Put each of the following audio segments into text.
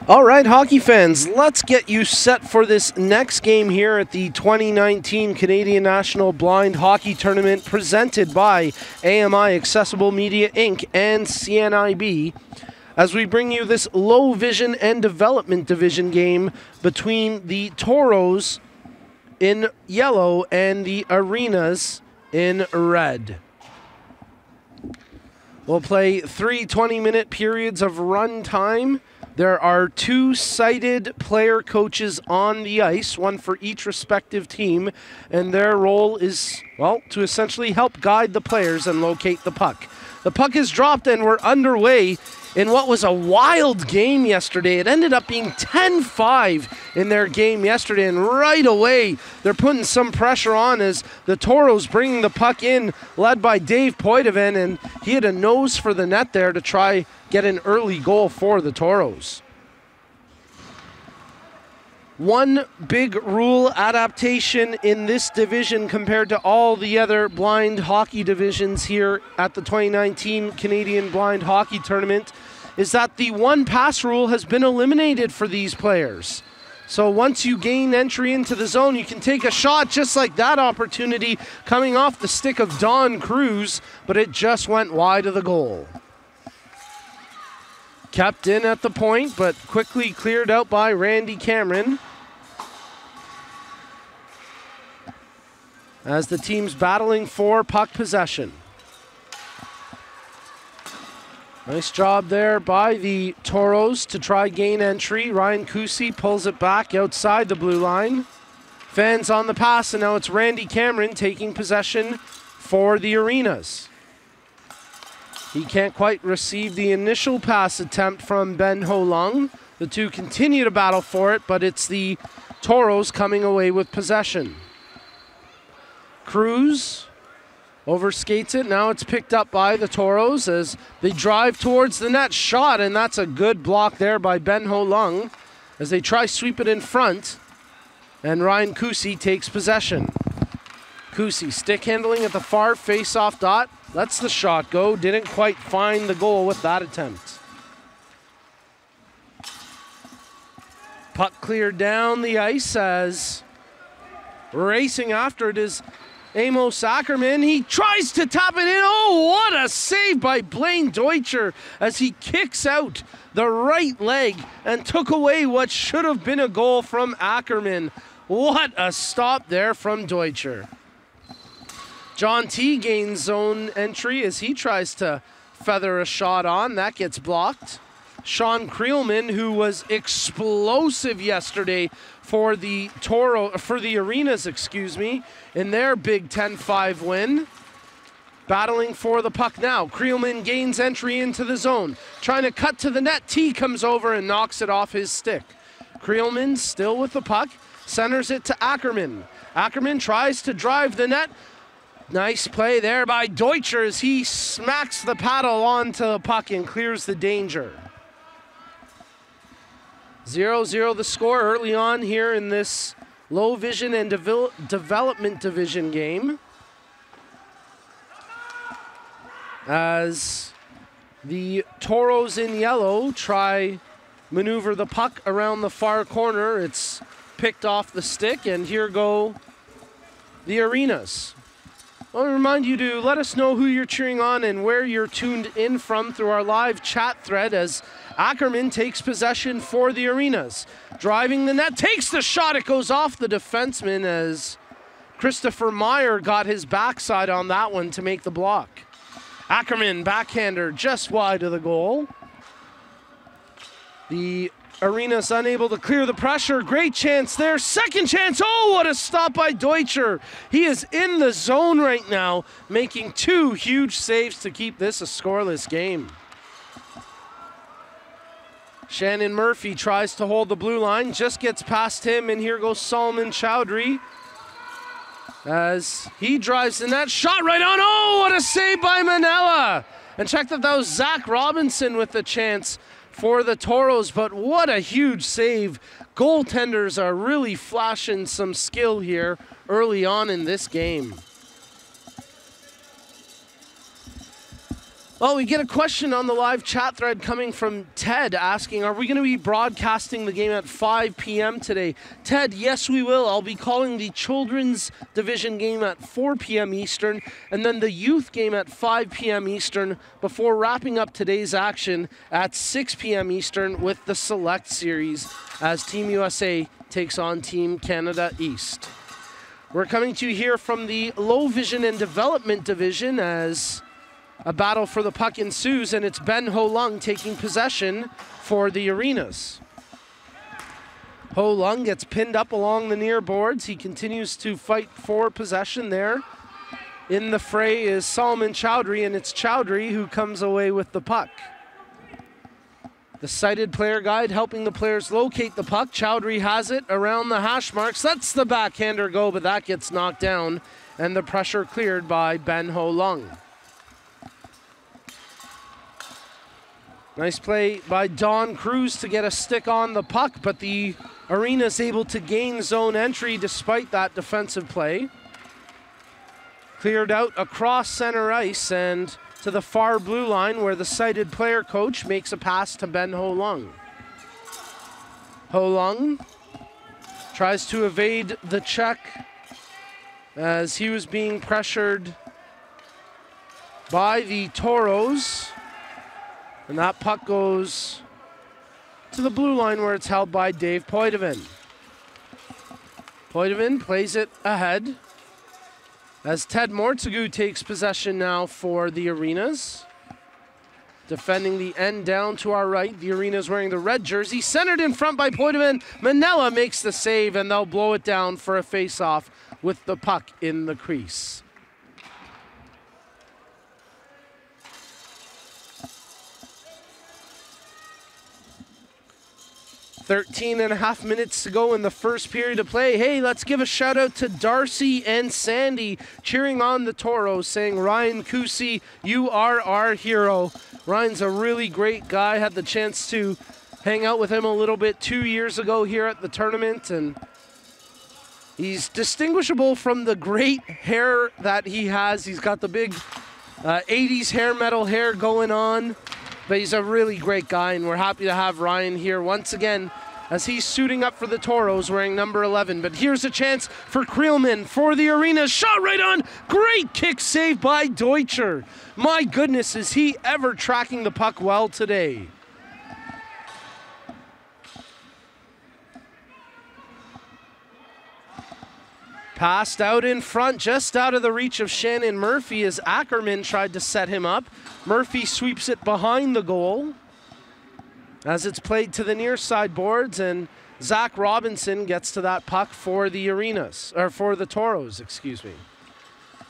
All right, hockey fans, let's get you set for this next game here at the 2019 Canadian National Blind Hockey Tournament presented by AMI Accessible Media Inc. and CNIB, as we bring you this low vision and development division game between the Toros in yellow and the Arenas in red. We'll play 3 20-minute periods of run time. There are 2 sighted player coaches on the ice, one for each respective team, and their role is, well, to essentially help guide the players and locate the puck. The puck is dropped and we're underway in what was a wild game yesterday. It ended up being 10-5 in their game yesterday, and right away they're putting some pressure on as the Toros bringing the puck in, led by Dave Poitevin, and he had a nose for the net there to try get an early goal for the Toros. One big rule adaptation in this division compared to all the other blind hockey divisions here at the 2019 Canadian Blind Hockey Tournament is that the one pass rule has been eliminated for these players. So once you gain entry into the zone, you can take a shot just like that opportunity coming off the stick of Don Cruz, but it just went wide of the goal. Kept in at the point, but quickly cleared out by Randy Cameron. As the team's battling for puck possession. Nice job there by the Toros to try gain entry. Ryan Kusi pulls it back outside the blue line. Fans on the pass, and now it's Randy Cameron taking possession for the Arenas. He can't quite receive the initial pass attempt from Ben Ho Lung. The two continue to battle for it, but it's the Toros coming away with possession. Cruz overskates it. Now it's picked up by the Toros as they drive towards the net. Shot, and that's a good block there by Ben Ho Lung as they try sweep it in front. And Ryan Kusi takes possession. Kusi stick handling at the far face-off dot. Lets the shot go. Didn't quite find the goal with that attempt. Puck cleared down the ice as racing after it is Amos Ackerman. He tries to tap it in. Oh, what a save by Blaine Deutscher as he kicks out the right leg and took away what should have been a goal from Ackerman. What a stop there from Deutscher. John T gains zone entry as he tries to feather a shot on. That gets blocked. Sean Creelman, who was explosive yesterday for the Arenas, in their Big 10-5 win. Battling for the puck now. Creelman gains entry into the zone. Trying to cut to the net. T comes over and knocks it off his stick. Creelman still with the puck. Centers it to Ackerman. Ackerman tries to drive the net. Nice play there by Deutscher as he smacks the paddle onto the puck and clears the danger. 0-0 the score early on here in this low vision and development division game. As the Toros in yellow try maneuver the puck around the far corner. It's picked off the stick, and here go the Arenas. I want to remind you to let us know who you're cheering on and where you're tuned in from through our live chat thread as Ackerman takes possession for the Arenas. Driving the net, takes the shot. It goes off the defenseman as Christopher Meyer got his backside on that one to make the block. Ackerman, backhander, just wide of the goal. The Arenas unable to clear the pressure. Great chance there. Second chance. Oh, what a stop by Deutscher. He is in the zone right now, making 2 huge saves to keep this a scoreless game. Shannon Murphy tries to hold the blue line, just gets past him, and here goes Solomon Chowdhury as he drives the net. Shot right on. Oh, what a save by Manella. And check that was Zach Robinson with the chance for the Toros, but what a huge save. Goaltenders are really flashing some skill here early on in this game. Well, we get a question on the live chat thread coming from Ted asking, are we going to be broadcasting the game at 5 p.m. today? Ted, yes, we will. I'll be calling the Children's Division game at 4 p.m. Eastern and then the Youth game at 5 p.m. Eastern before wrapping up today's action at 6 p.m. Eastern with the Select Series as Team USA takes on Team Canada East. We're coming to you here from the Low Vision and Development Division as a battle for the puck ensues, and it's Ben Ho Lung taking possession for the Arenas. Ho Lung gets pinned up along the near boards. He continues to fight for possession there. In the fray is Solomon Chowdhury, and it's Chowdhury who comes away with the puck. The sighted player guide helping the players locate the puck. Chowdhury has it around the hash marks. Lets the backhander go, but that gets knocked down, and the pressure cleared by Ben Ho Lung. Nice play by Don Cruz to get a stick on the puck, but the Arena's able to gain zone entry despite that defensive play. Cleared out across center ice and to the far blue line where the sighted player coach makes a pass to Ben Ho Lung. Ho Lung tries to evade the check as he was being pressured by the Toros. And that puck goes to the blue line where it's held by Dave Poitevin. Poitevin plays it ahead as Ted Mortsagu takes possession now for the Arenas. Defending the end down to our right. The Arenas wearing the red jersey. Centered in front by Poitevin. Manella makes the save and they'll blow it down for a face-off with the puck in the crease. 13.5 minutes to go in the first period of play. Hey, let's give a shout out to Darcy and Sandy cheering on the Toros, saying, Ryan Kusi, you are our hero. Ryan's a really great guy. Had the chance to hang out with him a little bit 2 years ago here at the tournament, and he's distinguishable from the great hair that he has. He's got the big 80s hair metal hair going on. But he's a really great guy, and we're happy to have Ryan here once again as he's suiting up for the Toros wearing number 11. But here's a chance for Creelman for the Arena. Shot right on. Great kick save by Deutscher. My goodness, is he ever tracking the puck well today? Passed out in front, just out of the reach of Shannon Murphy as Ackerman tried to set him up. Murphy sweeps it behind the goal as it's played to the near side boards, and Zach Robinson gets to that puck for the Arenas, or for the Toros, excuse me.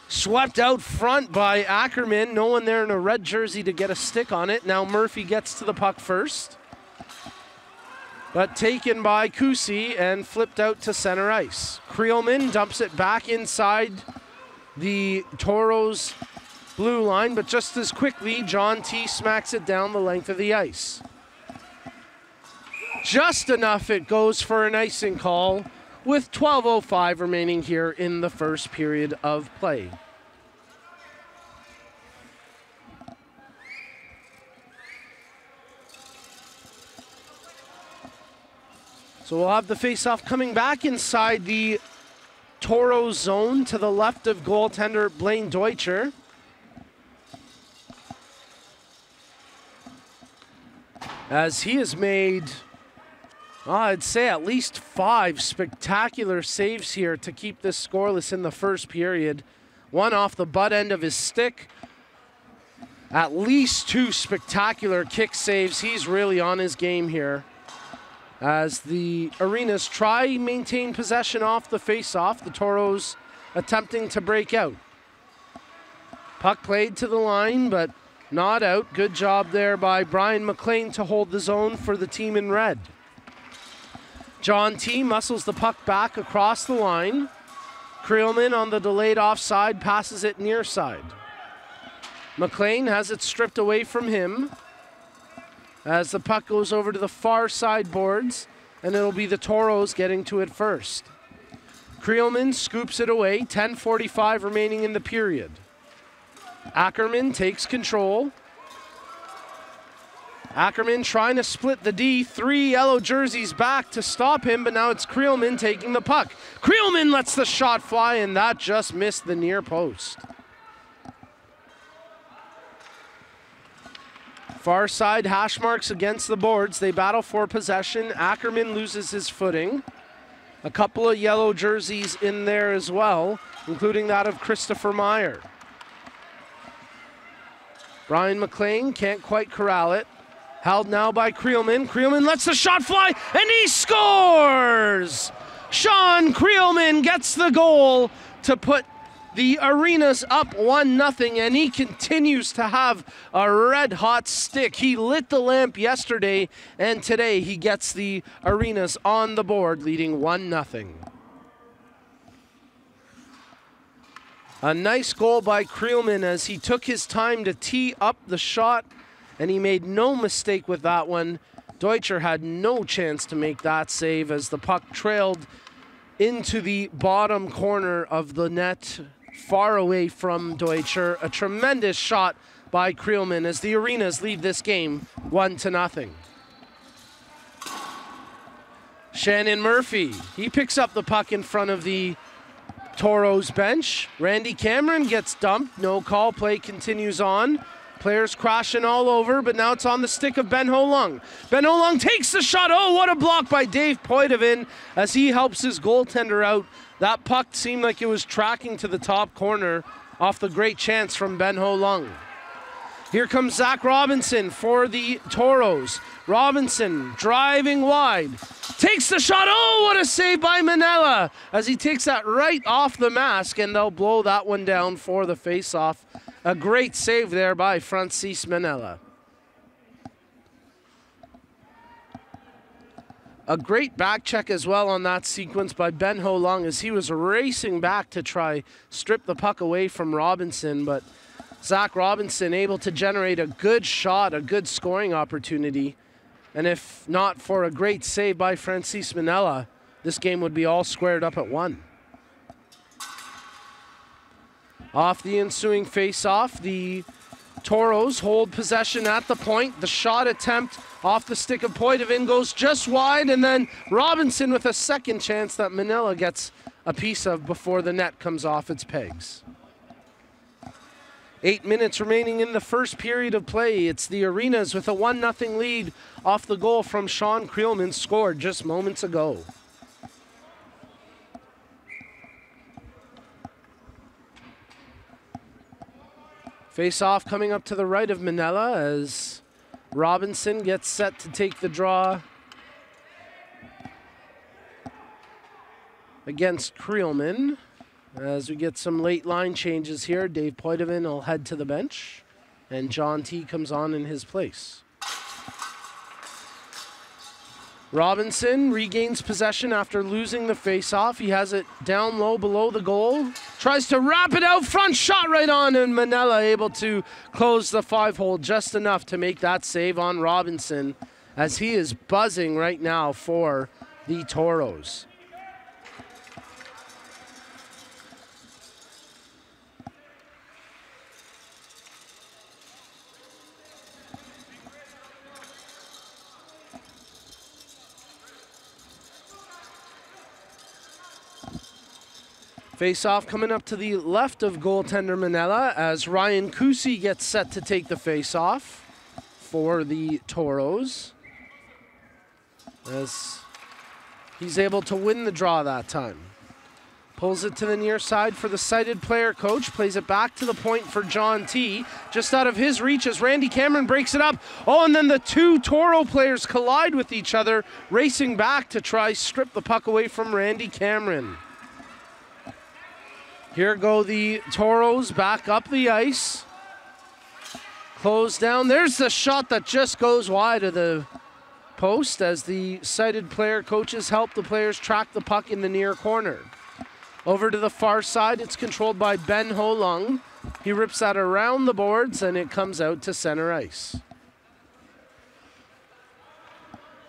Swept out front by Ackerman. No one there in a red jersey to get a stick on it. Now Murphy gets to the puck first, but taken by Kusi and flipped out to center ice. Creelman dumps it back inside the Toros blue line, but just as quickly, John T. smacks it down the length of the ice. Just enough, it goes for an icing call with 12:05 remaining here in the first period of play. So we'll have the faceoff coming back inside the Toro zone to the left of goaltender Blaine Deutscher. As he has made, I'd say, at least 5 spectacular saves here to keep this scoreless in the first period. One off the butt end of his stick. At least 2 spectacular kick saves. He's really on his game here. As the Arenas try maintain possession off the faceoff, the Toros attempting to break out. Puck played to the line, but not out. Good job there by Brian McLean to hold the zone for the team in red. John T. muscles the puck back across the line. Creelman on the delayed offside passes it near side. McLean has it stripped away from him as the puck goes over to the far side boards, and it'll be the Toros getting to it first. Creelman scoops it away, 10:45 remaining in the period. Ackerman takes control, Ackerman trying to split the D. 3 yellow jerseys back to stop him, but now it's Creelman taking the puck. Creelman lets the shot fly, and that just missed the near post. Far side hash marks against the boards. They battle for possession. Ackerman loses his footing. A couple of yellow jerseys in there as well, including that of Christopher Meyer. Brian McLean can't quite corral it. Held now by Creelman. Creelman lets the shot fly, and he scores! Sean Creelman gets the goal to put the Arenas up 1-0, and he continues to have a red-hot stick. He lit the lamp yesterday, and today he gets the Arenas on the board, leading 1-0. A nice goal by Creelman as he took his time to tee up the shot, and he made no mistake with that one. Deutscher had no chance to make that save as the puck trailed into the bottom corner of the net, far away from Deutscher. A tremendous shot by Creelman as the Arenas lead this game 1-0. Shannon Murphy, he picks up the puck in front of the Toros bench. Randy Cameron gets dumped. No call. Play continues on. Players crashing all over, but now it's on the stick of Ben Ho Lung. Ben Ho Lung takes the shot. Oh, what a block by Dave Poitevin as he helps his goaltender out. That puck seemed like it was tracking to the top corner off the great chance from Ben Ho Lung. Here comes Zach Robinson for the Toros. Robinson driving wide. Takes the shot. Oh, what a save by Manella as he takes that right off the mask, and they'll blow that one down for the face-off. A great save there by Francis Manella. A great back check as well on that sequence by Ben Ho Lung as he was racing back to try strip the puck away from Robinson, but Zach Robinson able to generate a good shot, a good scoring opportunity. And if not for a great save by Francis Manella, this game would be all squared up at 1. Off the ensuing face-off, the Toros hold possession at the point. The shot attempt off the stick of Poitevin goes just wide, and then Robinson with a second chance that Manila gets a piece of before the net comes off its pegs. 8 minutes remaining in the first period of play. It's the Arenas with a 1-0 lead off the goal from Sean Creelman, scored just moments ago. Face-off coming up to the right of Manila as Robinson gets set to take the draw against Creelman. As we get some late line changes here, Dave Poitevin will head to the bench, and John T comes on in his place. Robinson regains possession after losing the face-off. He has it down low below the goal. Tries to wrap it out front, shot right on, and Manella able to close the 5-hole just enough to make that save on Robinson as he is buzzing right now for the Toros. Face-off coming up to the left of goaltender Manella as Ryan Kusi gets set to take the face-off for the Toros, as he's able to win the draw that time. Pulls it to the near side for the sighted player coach, plays it back to the point for John T. Just out of his reach as Randy Cameron breaks it up. Oh, and then the two Toro players collide with each other, racing back to try strip the puck away from Randy Cameron. Here go the Toros back up the ice. Close down. There's the shot that just goes wide of the post as the sighted player coaches help the players track the puck in the near corner. Over to the far side, it's controlled by Ben Ho Lung. He rips that around the boards and it comes out to center ice.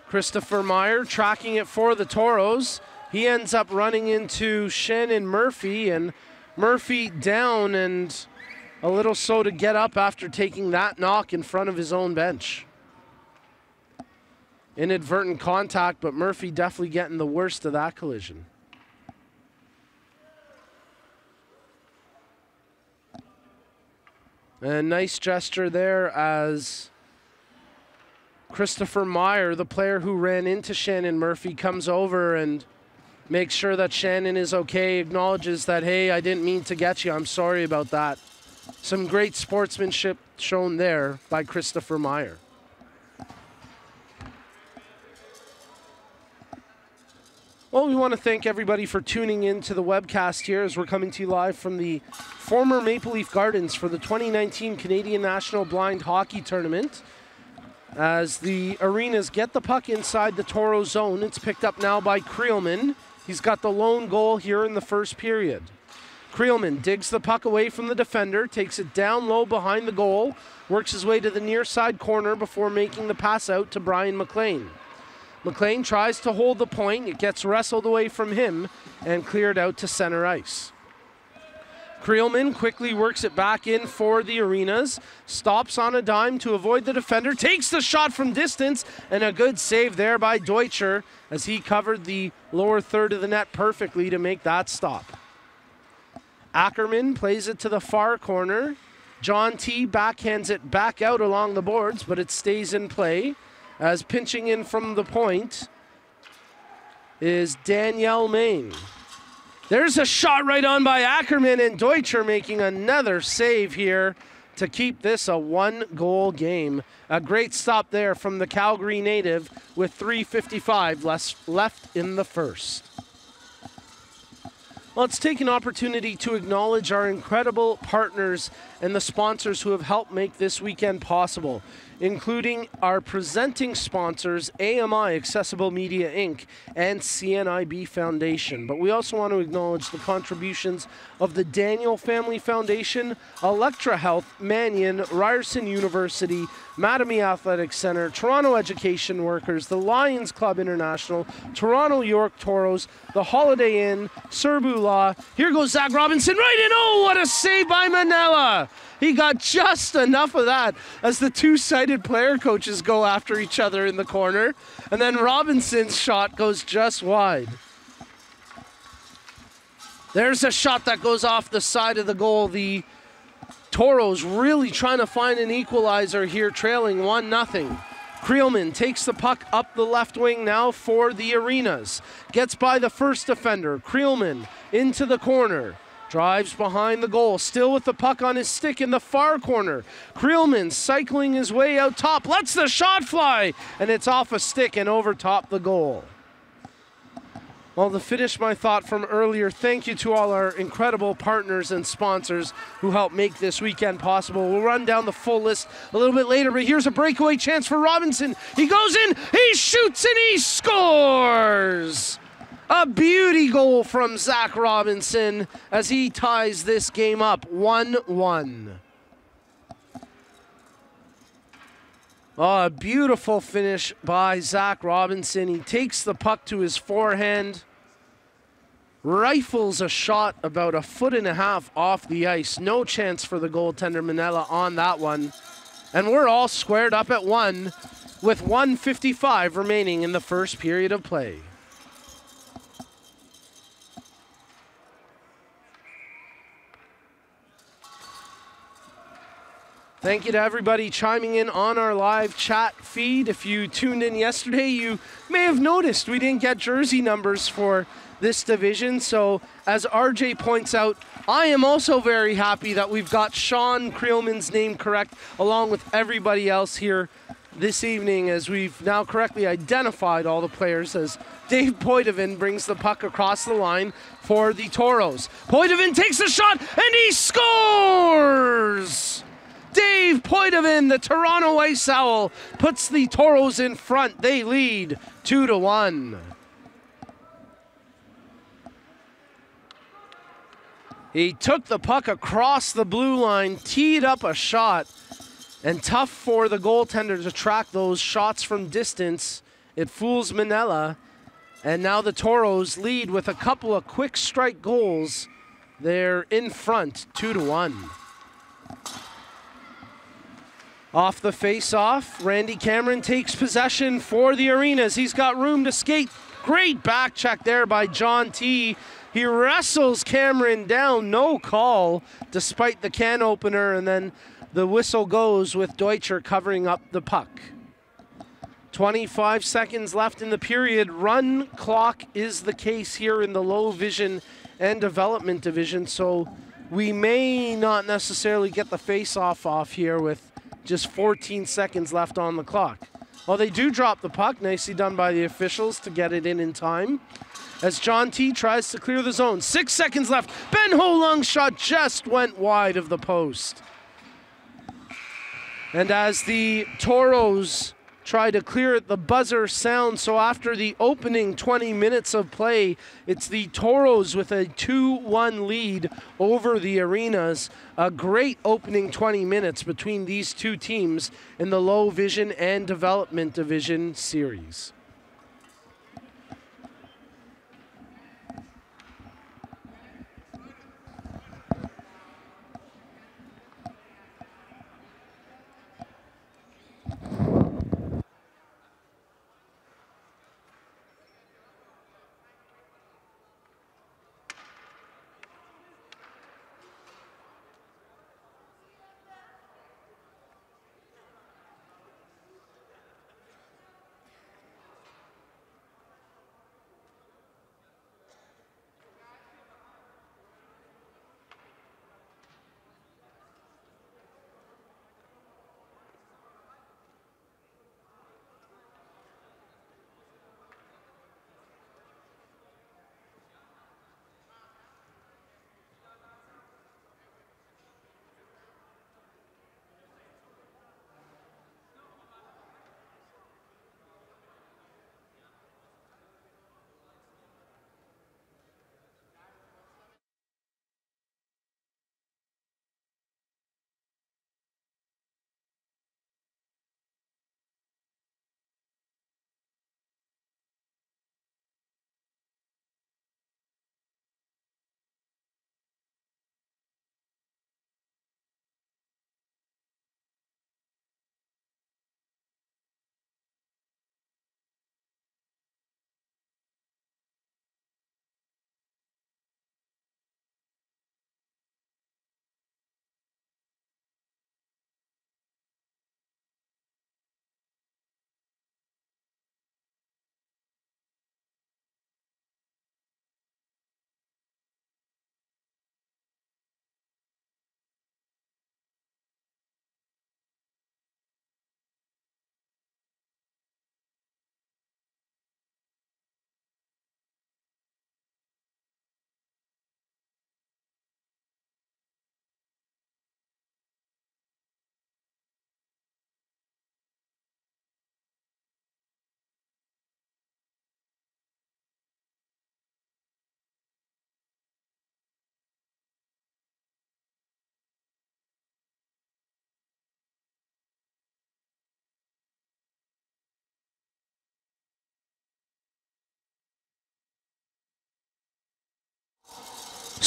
Christopher Meyer tracking it for the Toros. He ends up running into Shannon Murphy, and Murphy down and a little slow to get up after taking that knock in front of his own bench. inadvertent contact, but Murphy definitely getting the worst of that collision. A nice gesture there as Christopher Meyer, the player who ran into Shannon Murphy, comes over and makes sure that Shannon is okay, acknowledges that, hey, I didn't mean to get you. I'm sorry about that. Some great sportsmanship shown there by Christopher Meyer. Well, we want to thank everybody for tuning in to the webcast here as we're coming to you live from the former Maple Leaf Gardens for the 2019 Canadian National Blind Hockey Tournament. As the Arenas get the puck inside the Toros zone, it's picked up now by Creelman. He's got the lone goal here in the first period. Creelman digs the puck away from the defender, takes it down low behind the goal, works his way to the near side corner before making the pass out to Brian McLean. McLean tries to hold the point. It gets wrestled away from him and cleared out to center ice. Creelman quickly works it back in for the Arenas, stops on a dime to avoid the defender, takes the shot from distance, and a good save there by Deutscher as he covered the lower third of the net perfectly to make that stop. Ackerman plays it to the far corner. John T. backhands it back out along the boards, but it stays in play. As pinching in from the point is Danielle Main. There's a shot right on by Ackerman, and Deutscher making another save here to keep this a one-goal game. A great stop there from the Calgary native with 3:55 left in the first. Well, let's take an opportunity to acknowledge our incredible partners and the sponsors who have helped make this weekend possible, including our presenting sponsors, AMI Accessible Media Inc. and CNIB Foundation. But we also want to acknowledge the contributions of the Daniel Family Foundation, Electra Health, Mannion, Ryerson University, Mattamy Athletic Center, Toronto Education Workers, the Lions Club International, Toronto York Toros, the Holiday Inn, Serbu Law. Here goes Zach Robinson right in. Oh, what a save by Manella. He got just enough of that as the two-sided player coaches go after each other in the corner. And then Robinson's shot goes just wide. There's a shot that goes off the side of the goal. The Toros really trying to find an equalizer here, trailing 1-0. Creelman takes the puck up the left wing now for the Arenas. Gets by the first defender. Creelman into the corner. Drives behind the goal, still with the puck on his stick in the far corner. Creelman cycling his way out top, lets the shot fly, and it's off a stick and over top the goal. Well, to finish my thought from earlier, thank you to all our incredible partners and sponsors who helped make this weekend possible. We'll run down the full list a little bit later, but here's a breakaway chance for Robinson. He goes in, he shoots, and he scores! A beauty goal from Zach Robinson as he ties this game up 1-1. Oh, a beautiful finish by Zach Robinson. He takes the puck to his forehand, rifles a shot about 1.5 feet off the ice. No chance for the goaltender Manella on that one. And we're all squared up at 1 with 1:55 remaining in the first period of play. Thank you to everybody chiming in on our live chat feed. If you tuned in yesterday, you may have noticed we didn't get jersey numbers for this division. So as RJ points out, I am also very happy that we've got Sean Creelman's name correct along with everybody else here this evening, as we've now correctly identified all the players as Dave Poitevin brings the puck across the line for the Toros. Poitevin takes the shot and he scores! Dave Poitevin, the Toronto Ice Owl, puts the Toros in front. They lead 2-1. He took the puck across the blue line, teed up a shot, and tough for the goaltender to track those shots from distance. It fools Manella, and now the Toros lead with a couple of quick strike goals. They're in front, 2-1. Off the face-off, Randy Cameron takes possession for the Arenas. He's got room to skate. Great back check there by John T. He wrestles Cameron down, no call, despite the can opener, and then the whistle goes with Deutscher covering up the puck. 25 seconds left in the period. Run clock is the case here in the low vision and development division, so we may not necessarily get the face-off off here with just 14 seconds left on the clock. Well, they do drop the puck. Nicely done by the officials to get it in time. As John T. tries to clear the zone. 6 seconds left. Ben Holung's shot just went wide of the post. And as the Toros try to clear it, the buzzer sounds. So after the opening 20 minutes of play, it's the Toros with a 2-1 lead over the Arenas. A great opening 20 minutes between these two teams in the low vision and development division series.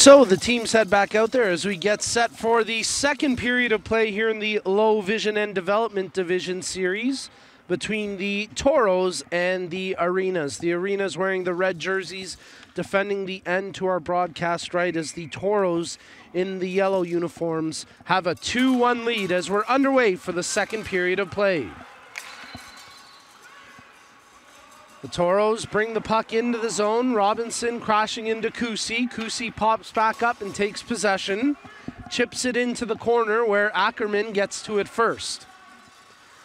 So the teams head back out there as we get set for the second period of play here in the low vision and development division series between the Toros and the Arenas. The Arenas wearing the red jerseys, defending the end to our broadcast right, as the Toros in the yellow uniforms have a 2-1 lead as we're underway for the second period of play. The Toros bring the puck into the zone. Robinson crashing into Kusi. Kusi pops back up and takes possession. Chips it into the corner where Ackerman gets to it first.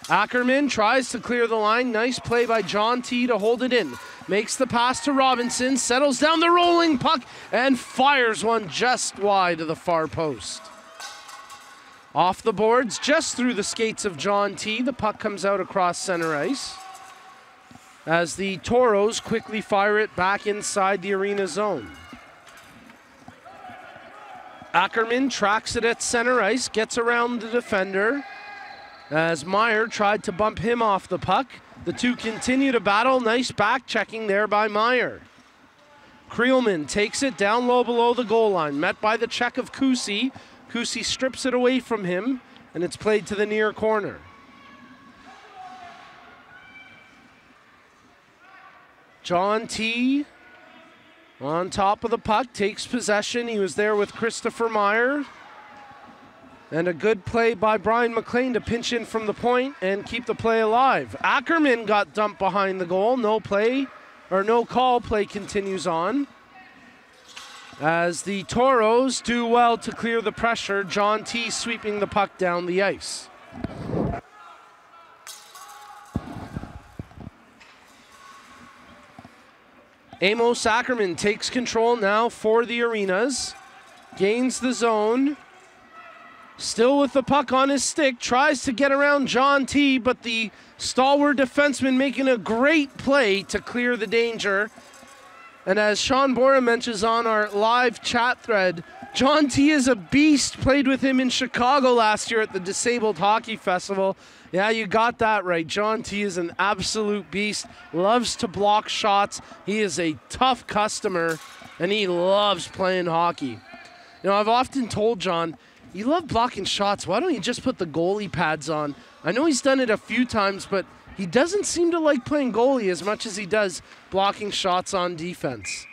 Ackerman tries to clear the line. Nice play by John T. to hold it in. Makes the pass to Robinson. Settles down the rolling puck and fires one just wide of the far post. Off the boards, just through the skates of John T. The puck comes out across center ice as the Toros quickly fire it back inside the arena zone. Ackerman tracks it at center ice, gets around the defender as Meyer tried to bump him off the puck. The two continue to battle. Nice back checking there by Meyer. Creelman takes it down low below the goal line, met by the check of Kusi. Kusi strips it away from him, and it's played to the near corner. John T. on top of the puck, takes possession. He was there with Christopher Meyer. And a good play by Brian McLean to pinch in from the point and keep the play alive. Ackerman got dumped behind the goal. No play, or no call. Play continues on. As the Toros do well to clear the pressure, John T. sweeping the puck down the ice. Amos Ackerman takes control now for the Arenas. Gains the zone. Still with the puck on his stick, tries to get around John T., but the stalwart defenseman making a great play to clear the danger. And as Sean Bora mentions on our live chat thread, John T. is a beast. Played with him in Chicago last year at the Disabled Hockey Festival. Yeah, you got that right. John T. is an absolute beast. Loves to block shots. He is a tough customer, and he loves playing hockey. You know, I've often told John, you love blocking shots. Why don't you just put the goalie pads on? I know he's done it a few times, but he doesn't seem to like playing goalie as much as he does blocking shots on defense.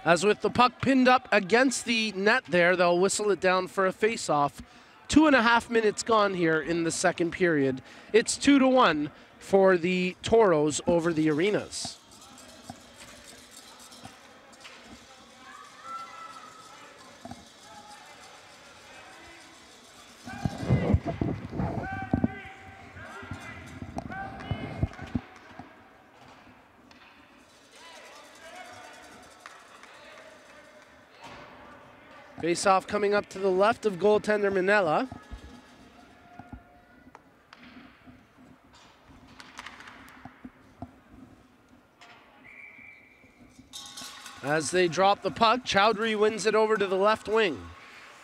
As with the puck pinned up against the net there, they'll whistle it down for a face-off. 2.5 minutes gone here in the second period. It's 2-1 for the Toros over the Arenas. Face-off coming up to the left of goaltender Manella. As they drop the puck, Chowdhury wins it over to the left wing.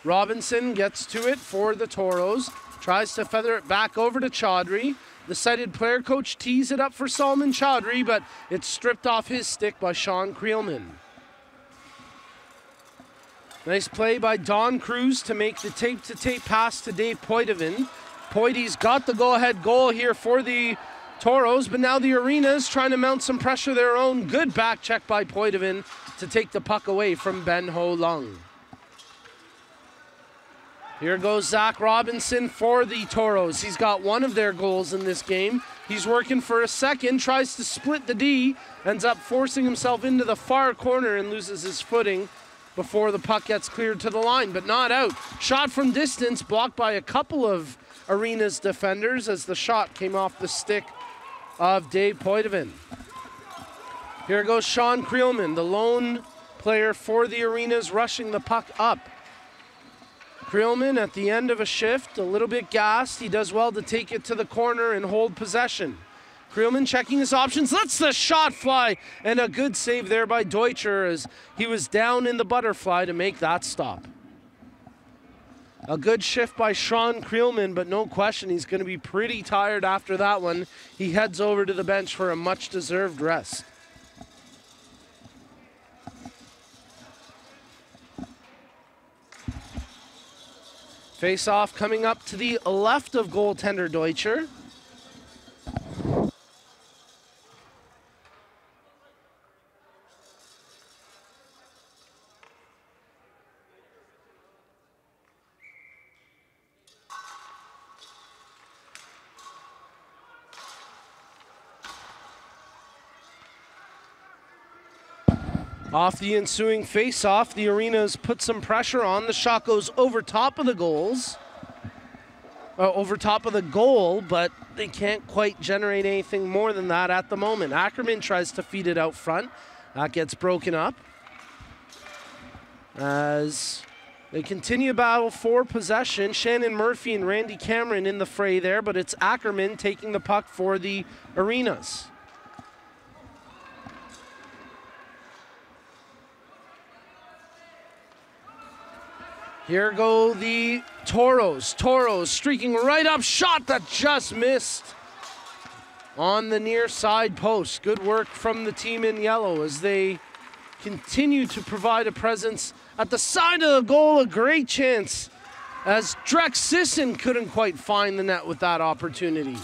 Robinson gets to it for the Toros. Tries to feather it back over to Chowdhury. The sighted player coach tees it up for Solomon Chowdhury, but it's stripped off his stick by Sean Creelman. Nice play by Don Cruz to make the tape-to-tape pass to Dave Poitevin. Poity's got the go-ahead goal here for the Toros, but now the Arenas trying to mount some pressure of their own. Good back check by Poitevin to take the puck away from Ben Ho Lung. Here goes Zach Robinson for the Toros. He's got one of their goals in this game. He's working for a second, tries to split the D, ends up forcing himself into the far corner and loses his footing before the puck gets cleared to the line, but not out. Shot from distance, blocked by a couple of Arenas defenders as the shot came off the stick of Dave Poitevin. Here goes Sean Creelman, the lone player for the Arenas, rushing the puck up. Creelman at the end of a shift, a little bit gassed. He does well to take it to the corner and hold possession. Creelman checking his options, lets the shot fly, and a good save there by Deutscher as he was down in the butterfly to make that stop. A good shift by Sean Creelman, but no question he's going to be pretty tired after that one. He heads over to the bench for a much-deserved rest. Face-off coming up to the left of goaltender Deutscher. Off the ensuing face-off, the Arenas put some pressure on. The shot goes over top of the goals. Over top of the goal, but they can't quite generate anything more than that at the moment. Ackerman tries to feed it out front. That gets broken up. As they continue battle for possession, Shannon Murphy and Randy Cameron in the fray there, but it's Ackerman taking the puck for the Arenas. Here go the Toros. Toros streaking right up, shot that just missed on the near side post. Good work from the team in yellow as they continue to provide a presence at the side of the goal. A great chance as Drex Sisson couldn't quite find the net with that opportunity.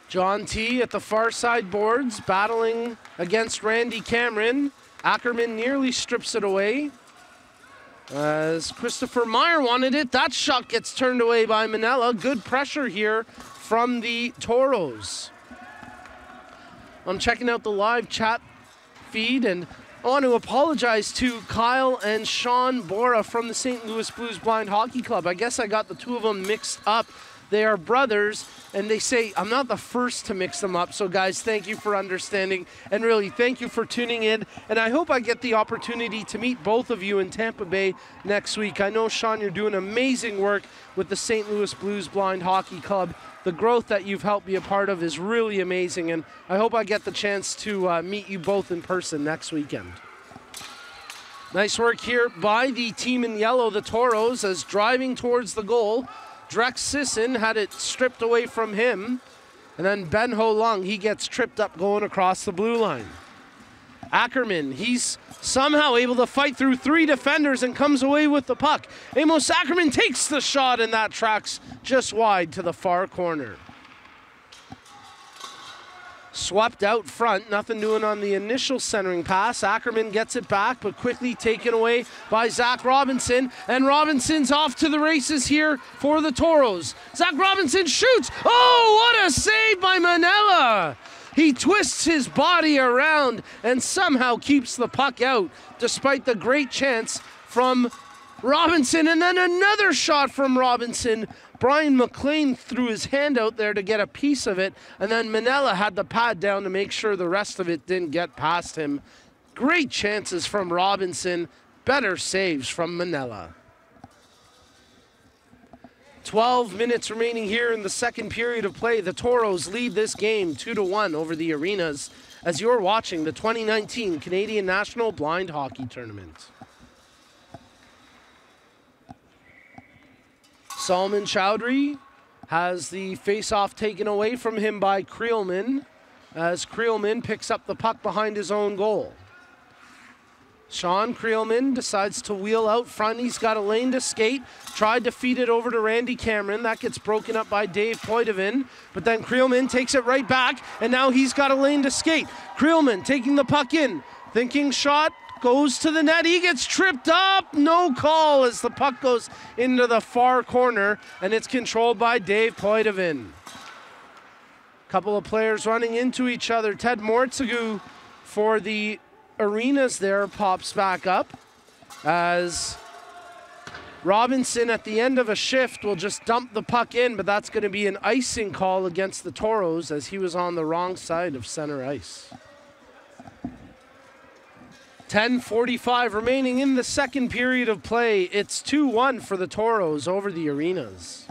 John T. at the far side boards, battling against Randy Cameron. Ackerman nearly strips it away. As Christopher Meyer wanted it, that shot gets turned away by Manella. Good pressure here from the Toros. I'm checking out the live chat feed, and I want to apologize to Kyle and Sean Bora from the St. Louis Blues Blind Hockey Club. I guess I got the two of them mixed up. They are brothers, and they say I'm not the first to mix them up. So, guys, thank you for understanding, and really thank you for tuning in. And I hope I get the opportunity to meet both of you in Tampa Bay next week. I know, Sean, you're doing amazing work with the St. Louis Blues Blind Hockey Club. The growth that you've helped be a part of is really amazing, and I hope I get the chance to meet you both in person next weekend. Nice work here by the team in yellow, the Toros, as driving towards the goal. Drex Sisson had it stripped away from him. And then Ben Ho Lung, he gets tripped up going across the blue line. Ackerman, he's somehow able to fight through three defenders and comes away with the puck. Amos Ackerman takes the shot, and that tracks just wide to the far corner. Swept out front, nothing doing on the initial centering pass. Ackerman gets it back, but quickly taken away by Zach Robinson. And Robinson's off to the races here for the Toros. Zach Robinson shoots. Oh, what a save by Manella! He twists his body around and somehow keeps the puck out, despite the great chance from Robinson. And then another shot from Robinson. Brian McLean threw his hand out there to get a piece of it, and then Manella had the pad down to make sure the rest of it didn't get past him. Great chances from Robinson, better saves from Manella. 12 minutes remaining here in the second period of play. The Toros lead this game 2-1 over the Arenas as you're watching the 2019 Canadian National Blind Hockey Tournament. Salman Chowdhury has the face-off taken away from him by Creelman as Creelman picks up the puck behind his own goal. Sean Creelman decides to wheel out front. He's got a lane to skate. Tried to feed it over to Randy Cameron. That gets broken up by Dave Poitevin. But then Creelman takes it right back, and now he's got a lane to skate. Creelman taking the puck in. Thinking shot. Goes to the net. He gets tripped up. No call as the puck goes into the far corner, and it's controlled by Dave Poitevin. Couple of players running into each other. Ted Mortzagu for the Arenas there pops back up as Robinson at the end of a shift will just dump the puck in, but that's going to be an icing call against the Toros as he was on the wrong side of center ice. 10:45 remaining in the second period of play. It's 2-1 for the Toros over the Arenas.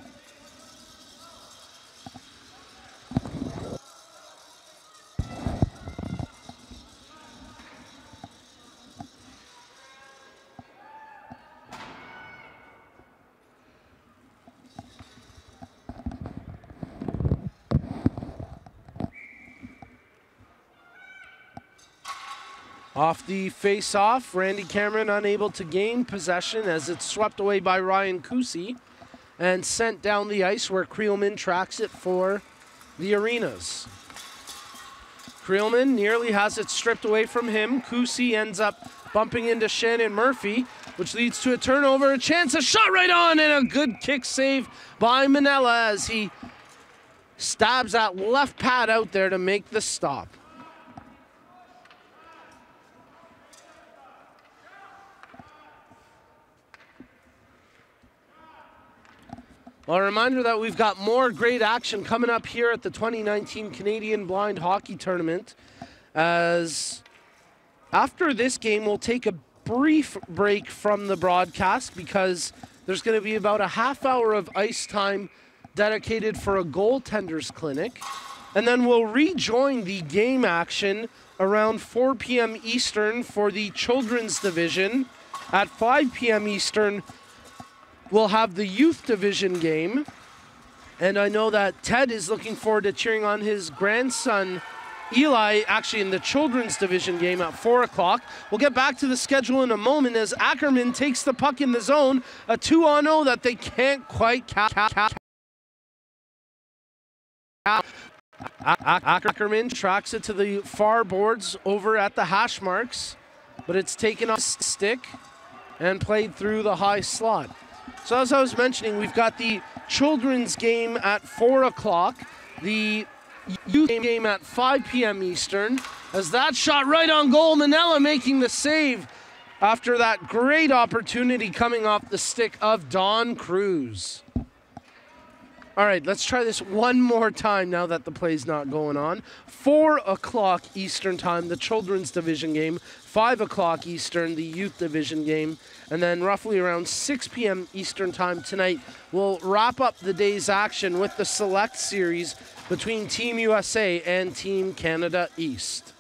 Off the face-off, Randy Cameron unable to gain possession as it's swept away by Ryan Kusi and sent down the ice where Creelman tracks it for the Arenas. Creelman nearly has it stripped away from him. Kusi ends up bumping into Shannon Murphy, which leads to a turnover, a chance, a shot right on, and a good kick save by Manella as he stabs that left pad out there to make the stop. Well, a reminder that we've got more great action coming up here at the 2019 Canadian Blind Hockey Tournament. As after this game, we'll take a brief break from the broadcast because there's going to be about a half hour of ice time dedicated for a goaltenders clinic. And then we'll rejoin the game action around 4 p.m. Eastern for the children's division. At 5 p.m. Eastern, we'll have the youth division game. And I know that Ted is looking forward to cheering on his grandson, Eli, actually in the children's division game at 4 o'clock. We'll get back to the schedule in a moment as Ackerman takes the puck in the zone. A 2-on-0 that they can't quite Ackerman tracks it to the far boards over at the hash marks, but it's taken off stick and played through the high slot. So as I was mentioning, we've got the children's game at 4 o'clock, the youth game at 5 p.m. Eastern. As that shot right on goal, Manella making the save after that great opportunity coming off the stick of Don Cruz. All right, let's try this one more time now that the play's not going on. 4 o'clock Eastern time, the children's division game. 5 o'clock Eastern, the youth division game. And then roughly around 6 p.m. Eastern time tonight, we'll wrap up the day's action with the select series between Team USA and Team Canada East.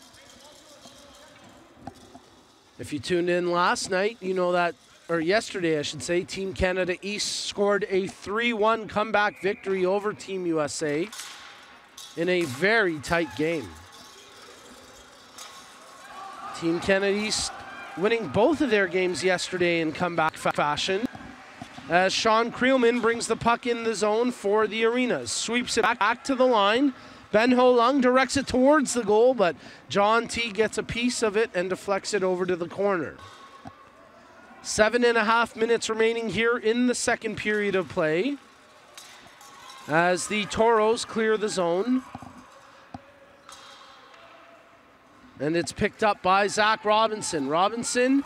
If you tuned in last night, you know that, or yesterday I should say, Team Canada East scored a 3-1 comeback victory over Team USA in a very tight game. Team Canada East winning both of their games yesterday in comeback fashion, as Sean Creelman brings the puck in the zone for the Arenas. Sweeps it back to the line. Ben Ho Lung directs it towards the goal, but John T gets a piece of it and deflects it over to the corner. 7.5 minutes remaining here in the second period of play as the Toros clear the zone. And it's picked up by Zach Robinson. Robinson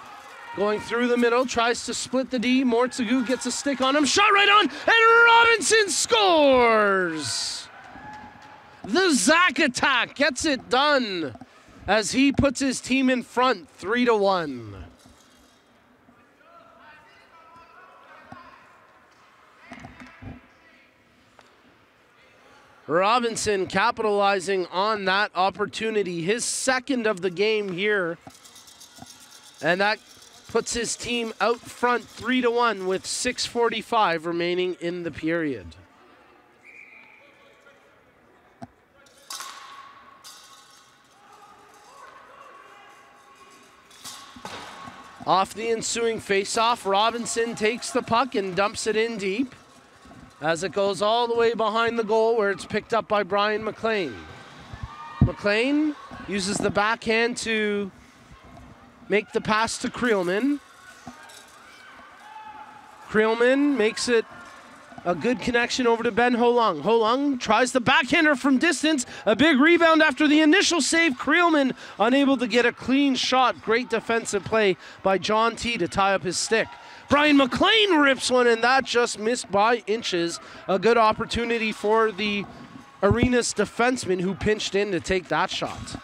going through the middle, tries to split the D. Mortzagu gets a stick on him, shot right on, and Robinson scores! The Zach attack gets it done as he puts his team in front 3-1. Robinson capitalizing on that opportunity, his second of the game here. And that puts his team out front 3-1 with 6:45 remaining in the period. Off the ensuing faceoff, Robinson takes the puck and dumps it in deep as it goes all the way behind the goal where it's picked up by Brian McLean. McLean uses the backhand to make the pass to Creelman. Creelman makes it a good connection over to Ben Ho Lung. Ho Lung tries the backhander from distance. A big rebound after the initial save. Creelman unable to get a clean shot. Great defensive play by John T to tie up his stick. Brian McLean rips one, and that just missed by inches. A good opportunity for the Arenas defenseman who pinched in to take that shot.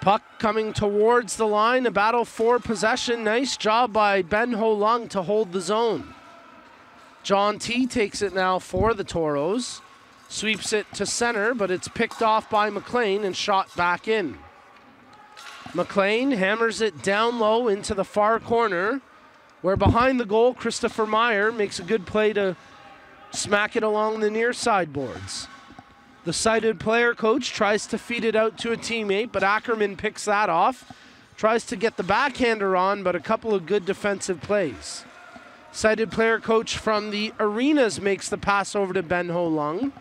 Puck coming towards the line, a battle for possession. Nice job by Ben Ho Lung to hold the zone. John T takes it now for the Toros. Sweeps it to center, but it's picked off by McLean and shot back in. McLean hammers it down low into the far corner, where behind the goal, Christopher Meyer makes a good play to smack it along the near sideboards. The sighted player coach tries to feed it out to a teammate, but Ackerman picks that off. Tries to get the backhander on, but a couple of good defensive plays. Sighted player coach from the Arenas makes the pass over to Ben Ho Lung.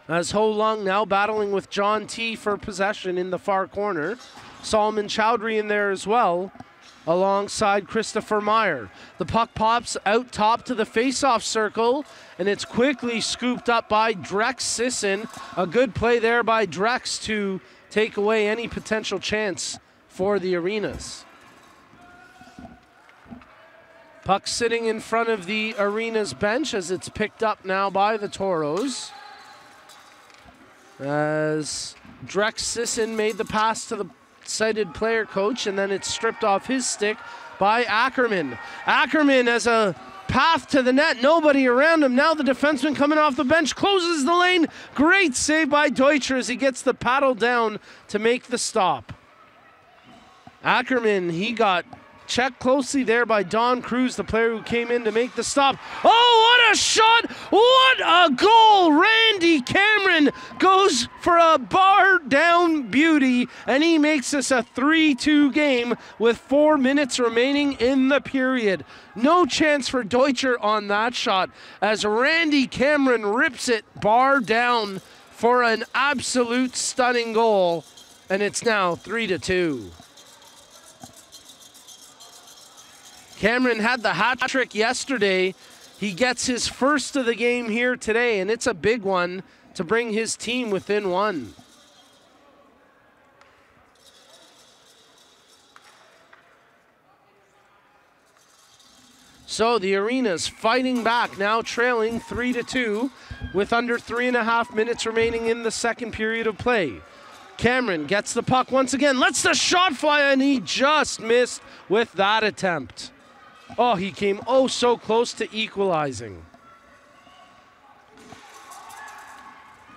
As Ho Lung now battling with John T for possession in the far corner. Solomon Chowdhury in there as well, alongside Christopher Meyer. The puck pops out top to the face-off circle, and it's quickly scooped up by Drex Sisson. A good play there by Drex to take away any potential chance for the Arenas. Puck sitting in front of the Arenas bench as it's picked up now by the Toros. As Drex Sisson made the pass to the sighted player coach, and then it's stripped off his stick by Ackerman. Ackerman has a path to the net, nobody around him. Now the defenseman coming off the bench closes the lane. Great save by Deutscher as he gets the paddle down to make the stop. Ackerman, he got Checked closely there by Don Cruz, the player who came in to make the stop. Oh, what a shot! What a goal! Randy Cameron goes for a bar down beauty, and he makes this a 3-2 game with 4 minutes remaining in the period. No chance for Deutscher on that shot as Randy Cameron rips it bar down for an absolute stunning goal, and it's now 3-2. Cameron had the hat trick yesterday. He gets his first of the game here today, and it's a big one to bring his team within one. So the Arena's fighting back, now trailing 3-2 with under 3.5 minutes remaining in the second period of play. Cameron gets the puck once again, lets the shot fly, and he just missed with that attempt. Oh, he came oh so close to equalizing.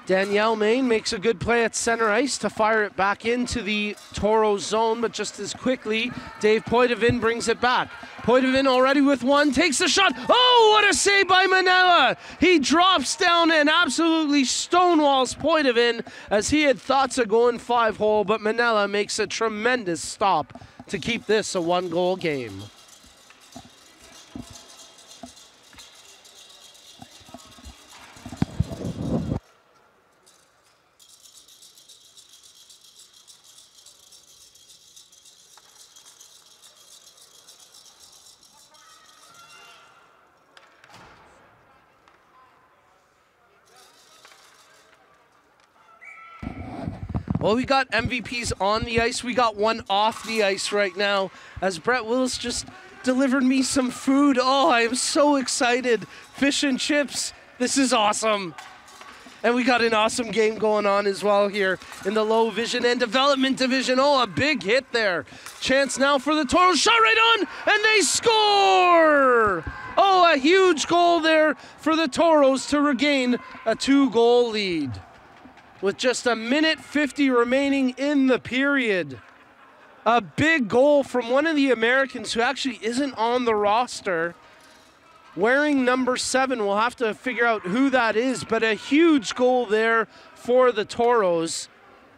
Danielle Main makes a good play at center ice to fire it back into the Toros zone, but just as quickly, Dave Poitevin brings it back. Poitevin already with one, takes the shot. Oh, what a save by Manella! He drops down and absolutely stonewalls Poitevin as he had thoughts of going 5-hole, but Manella makes a tremendous stop to keep this a 1-goal game. Well, we got MVPs on the ice. We got one off the ice right now as Brett Willis just delivered me some food. Oh, I am so excited. Fish and chips. This is awesome. And we got an awesome game going on as well here in the low vision and development division. Oh, a big hit there. Chance now for the Toros. Shot right on, and they score! Oh, a huge goal there for the Toros to regain a 2-goal lead. With just 1:50 remaining in the period. A big goal from one of the Americans who actually isn't on the roster. Wearing number 7, we'll have to figure out who that is, but a huge goal there for the Toros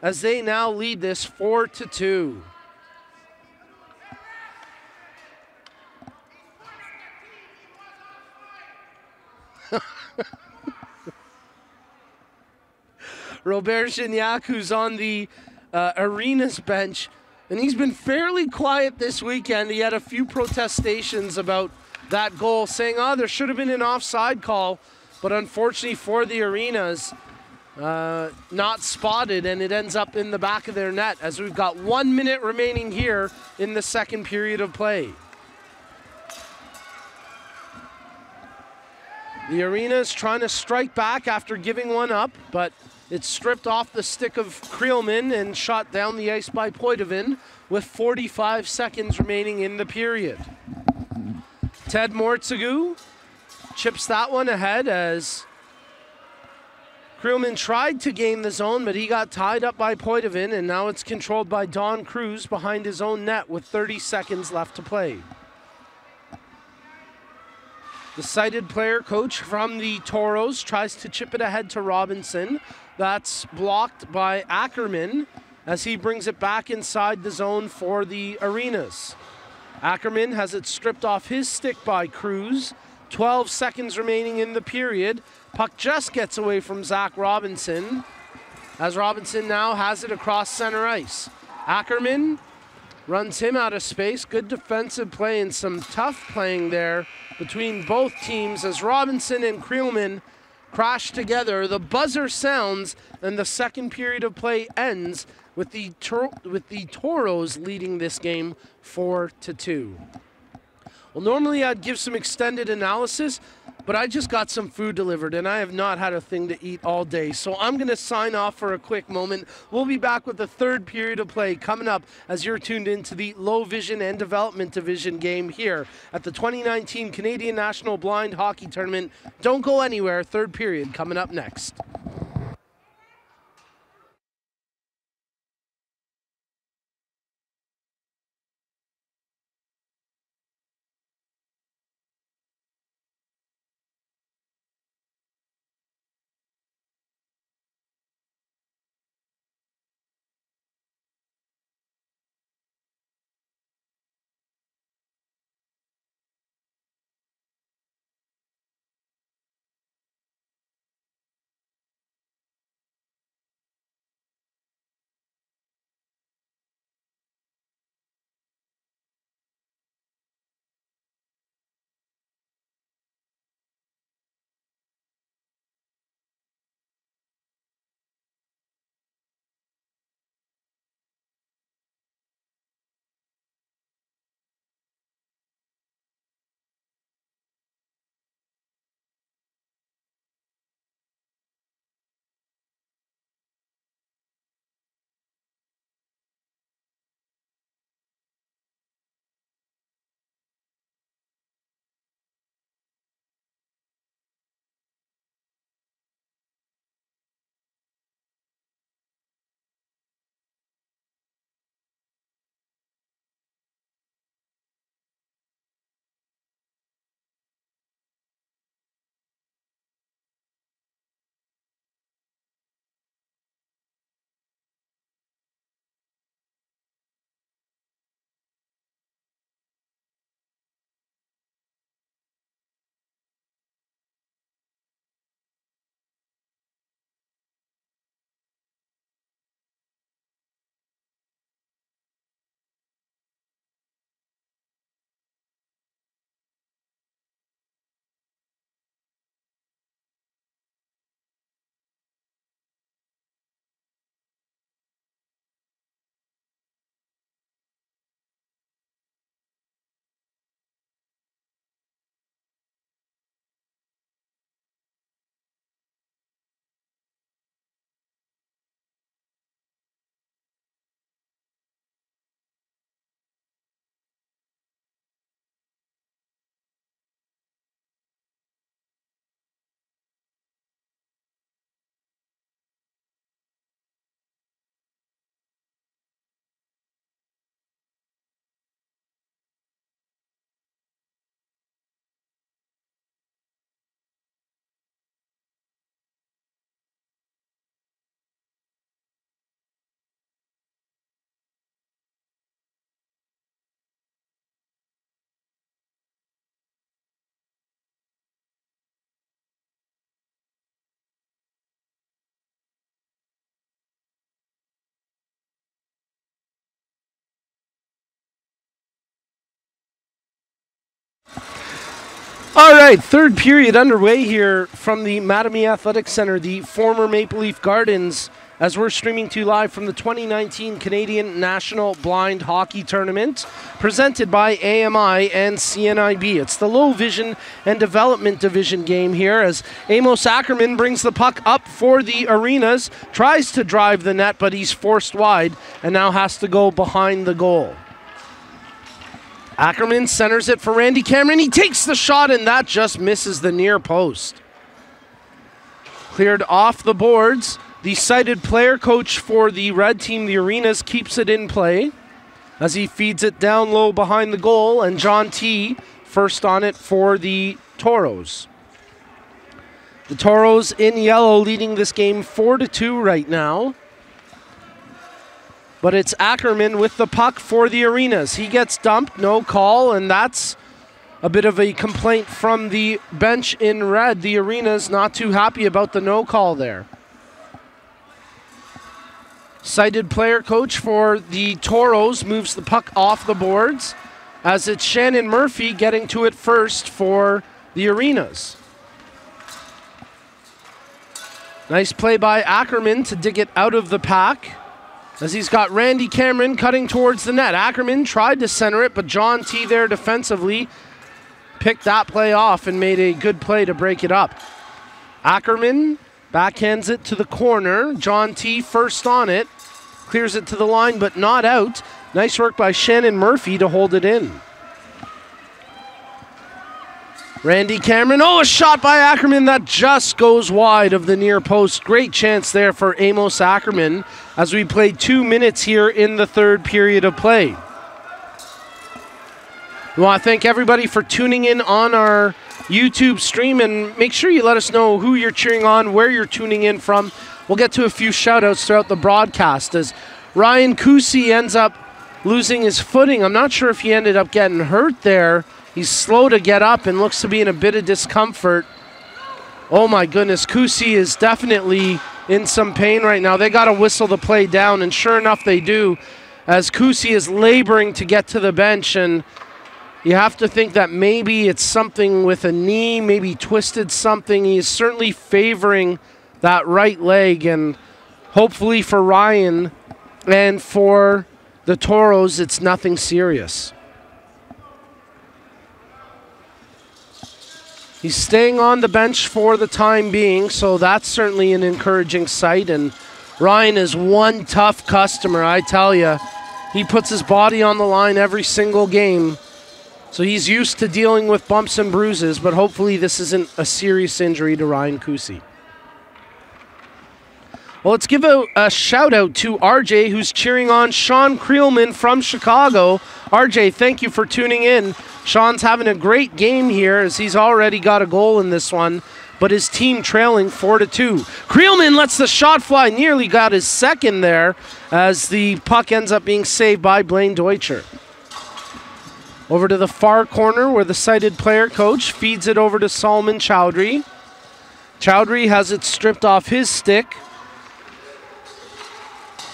as they now lead this 4-2. Robert Gignac, who's on the Arena's bench, and he's been fairly quiet this weekend. He had a few protestations about that goal, saying, oh, there should have been an offside call, but unfortunately for the Arenas, not spotted, and it ends up in the back of their net as we've got 1 minute remaining here in the second period of play. The Arena's trying to strike back after giving one up, but it's stripped off the stick of Creelman and shot down the ice by Poitevin with 45 seconds remaining in the period. Ted Mortzagu chips that one ahead as Creelman tried to gain the zone, but he got tied up by Poitevin, and now it's controlled by Don Cruz behind his own net with 30 seconds left to play. The sighted player coach from the Toros tries to chip it ahead to Robinson. That's blocked by Ackerman as he brings it back inside the zone for the Arenas. Ackerman has it stripped off his stick by Cruz. 12 seconds remaining in the period. Puck just gets away from Zach Robinson as Robinson now has it across center ice. Ackerman runs him out of space. Good defensive play and some tough playing there between both teams as Robinson and Creelman crash together. The buzzer sounds and the second period of play ends with the Toros leading this game 4-2. Well, normally I'd give some extended analysis, but I just got some food delivered and I have not had a thing to eat all day. So I'm going to sign off for a quick moment. We'll be back with the third period of play coming up as you're tuned into the low vision and development division game here at the 2019 Canadian National Blind Hockey Tournament. Don't go anywhere. Third period coming up next. All right, third period underway here from the Mattamy Athletic Center, the former Maple Leaf Gardens, as we're streaming to you live from the 2019 Canadian National Blind Hockey Tournament, presented by AMI and CNIB. It's the Low Vision and Development Division game here as Amos Ackerman brings the puck up for the Arenas, tries to drive the net, but he's forced wide and now has to go behind the goal. Ackerman centers it for Randy Cameron. He takes the shot, and that just misses the near post. Cleared off the boards. The cited player coach for the red team, the Arenas, keeps it in play as he feeds it down low behind the goal, and John T. first on it for the Toros. The Toros in yellow leading this game 4-2 right now. But it's Ackerman with the puck for the Arenas. He gets dumped, no call, and that's a bit of a complaint from the bench in red. The Arenas not too happy about the no call there. Cited player coach for the Toros moves the puck off the boards as it's Shannon Murphy getting to it first for the Arenas. Nice play by Ackerman to dig it out of the pack, as he's got Randy Cameron cutting towards the net. Ackerman tried to center it, but John T. there defensively picked that play off and made a good play to break it up. Ackerman backhands it to the corner. John T. first on it. Clears it to the line, but not out. Nice work by Shannon Murphy to hold it in. Randy Cameron. Oh, a shot by Ackerman that just goes wide of the near post. Great chance there for Amos Ackerman as we play 2 minutes here in the third period of play. We want to thank everybody for tuning in on our YouTube stream, and make sure you let us know who you're cheering on, where you're tuning in from. We'll get to a few shout-outs throughout the broadcast as Ryan Kusi ends up losing his footing. I'm not sure if he ended up getting hurt there. He's slow to get up and looks to be in a bit of discomfort. Oh my goodness, Kusi is definitely in some pain right now. They got to whistle the play down, and sure enough they do, as Kusi is laboring to get to the bench, and you have to think that maybe it's something with a knee, maybe twisted something. He is certainly favoring that right leg, and hopefully for Ryan and for the Toros, it's nothing serious. He's staying on the bench for the time being, so that's certainly an encouraging sight. And Ryan is one tough customer, I tell you. He puts his body on the line every single game, so he's used to dealing with bumps and bruises, but hopefully this isn't a serious injury to Ryan Kusi. Well, let's give a shout-out to RJ, who's cheering on Sean Creelman from Chicago. RJ, thank you for tuning in. Sean's having a great game here as he's already got a goal in this one, but his team trailing 4-2. Creelman lets the shot fly, nearly got his second there as the puck ends up being saved by Blaine Deutscher. Over to the far corner where the cited player coach feeds it over to Solomon Chowdhury. Chowdhury has it stripped off his stick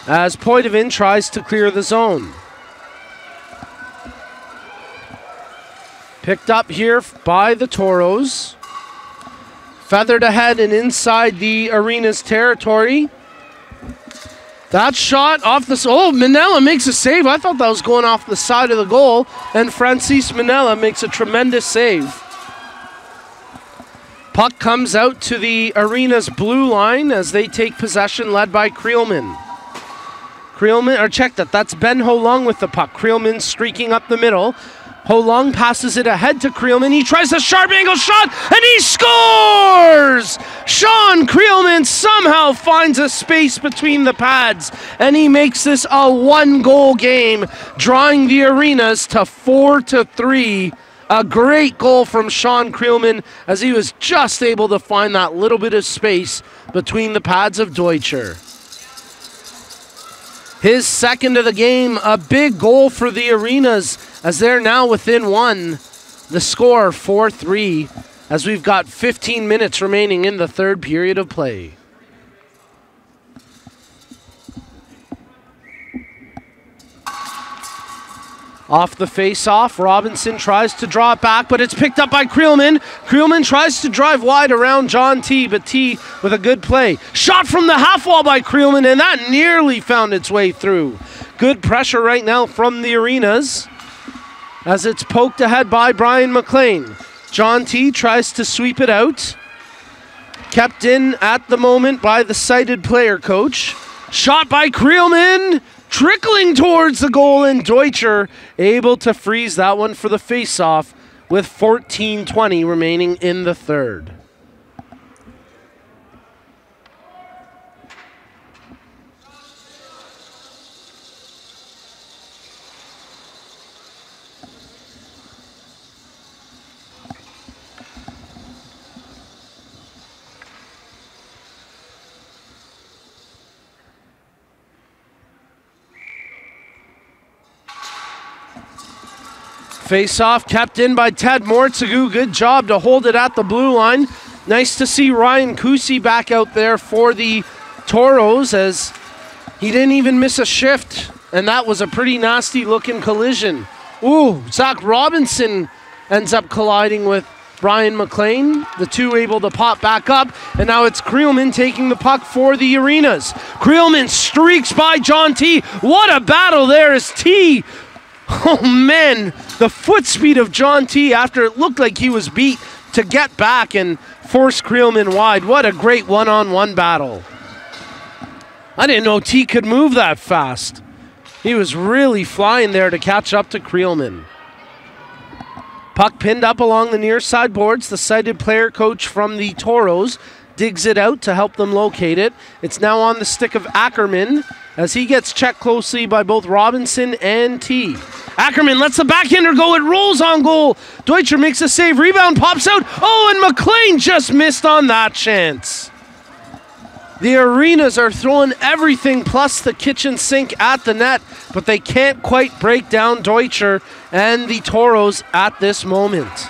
as Poitevin tries to clear the zone. Picked up here by the Toros. Feathered ahead and inside the Arena's territory. That shot off the... Oh, Manella makes a save. I thought that was going off the side of the goal. And Francis Manella makes a tremendous save. Puck comes out to the Arena's blue line as they take possession, led by Creelman. Check that. That's Ben Holung with the puck. Creelman streaking up the middle. Holung passes it ahead to Creelman. He tries a sharp angle shot, and he scores! Sean Creelman somehow finds a space between the pads, and he makes this a one-goal game, drawing the Arenas to 4-3. A great goal from Sean Creelman as he was just able to find that little bit of space between the pads of Deutscher. His second of the game, a big goal for the Arenas as they're now within one. The score 4-3 as we've got 15 minutes remaining in the third period of play. Off the face-off, Robinson tries to draw it back, but it's picked up by Creelman. Creelman tries to drive wide around John T, but T with a good play. Shot from the half wall by Creelman, and that nearly found its way through. Good pressure right now from the Arenas as it's poked ahead by Brian McLean. John T tries to sweep it out. Kept in at the moment by the sighted player coach. Shot by Creelman. Trickling towards the goal, and Deutscher able to freeze that one for the face-off with 14:20 remaining in the third. Face-off kept in by Ted Mortsagu. Good job to hold it at the blue line. Nice to see Ryan Kusi back out there for the Toros, as he didn't even miss a shift, and that was a pretty nasty looking collision. Ooh, Zach Robinson ends up colliding with Brian McLean. The two able to pop back up, and now it's Creelman taking the puck for the Arenas. Creelman streaks by John T. What a battle there as T. Oh man, the foot speed of John T after it looked like he was beat to get back and force Creelman wide. What a great one-on-one battle. I didn't know T could move that fast. He was really flying there to catch up to Creelman. Puck pinned up along the near side boards. The sighted player coach from the Toros digs it out to help them locate it. It's now on the stick of Ackerman as he gets checked closely by both Robinson and T. Ackerman lets the backhander go. It rolls on goal. Deutscher makes a save. Rebound pops out. Oh, and McLean just missed on that chance. The Arenas are throwing everything plus the kitchen sink at the net, but they can't quite break down Deutscher and the Toros at this moment.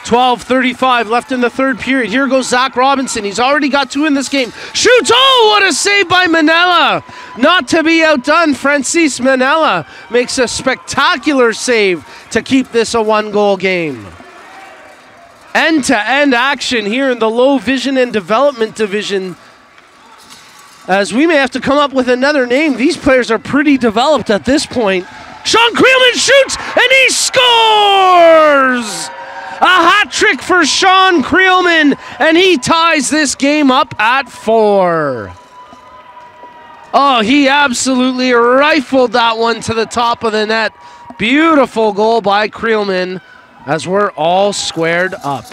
12:35 left in the third period. Here goes Zach Robinson. He's already got two in this game. Shoots! Oh, what a save by Manella. Not to be outdone, Francis Manella makes a spectacular save to keep this a one-goal game. End-to-end action here in the low vision and development division, as we may have to come up with another name. These players are pretty developed at this point. Sean Creelman shoots, and he scores! A hat trick for Sean Creelman, and he ties this game up at 4. Oh, he absolutely rifled that one to the top of the net. Beautiful goal by Creelman as we're all squared up.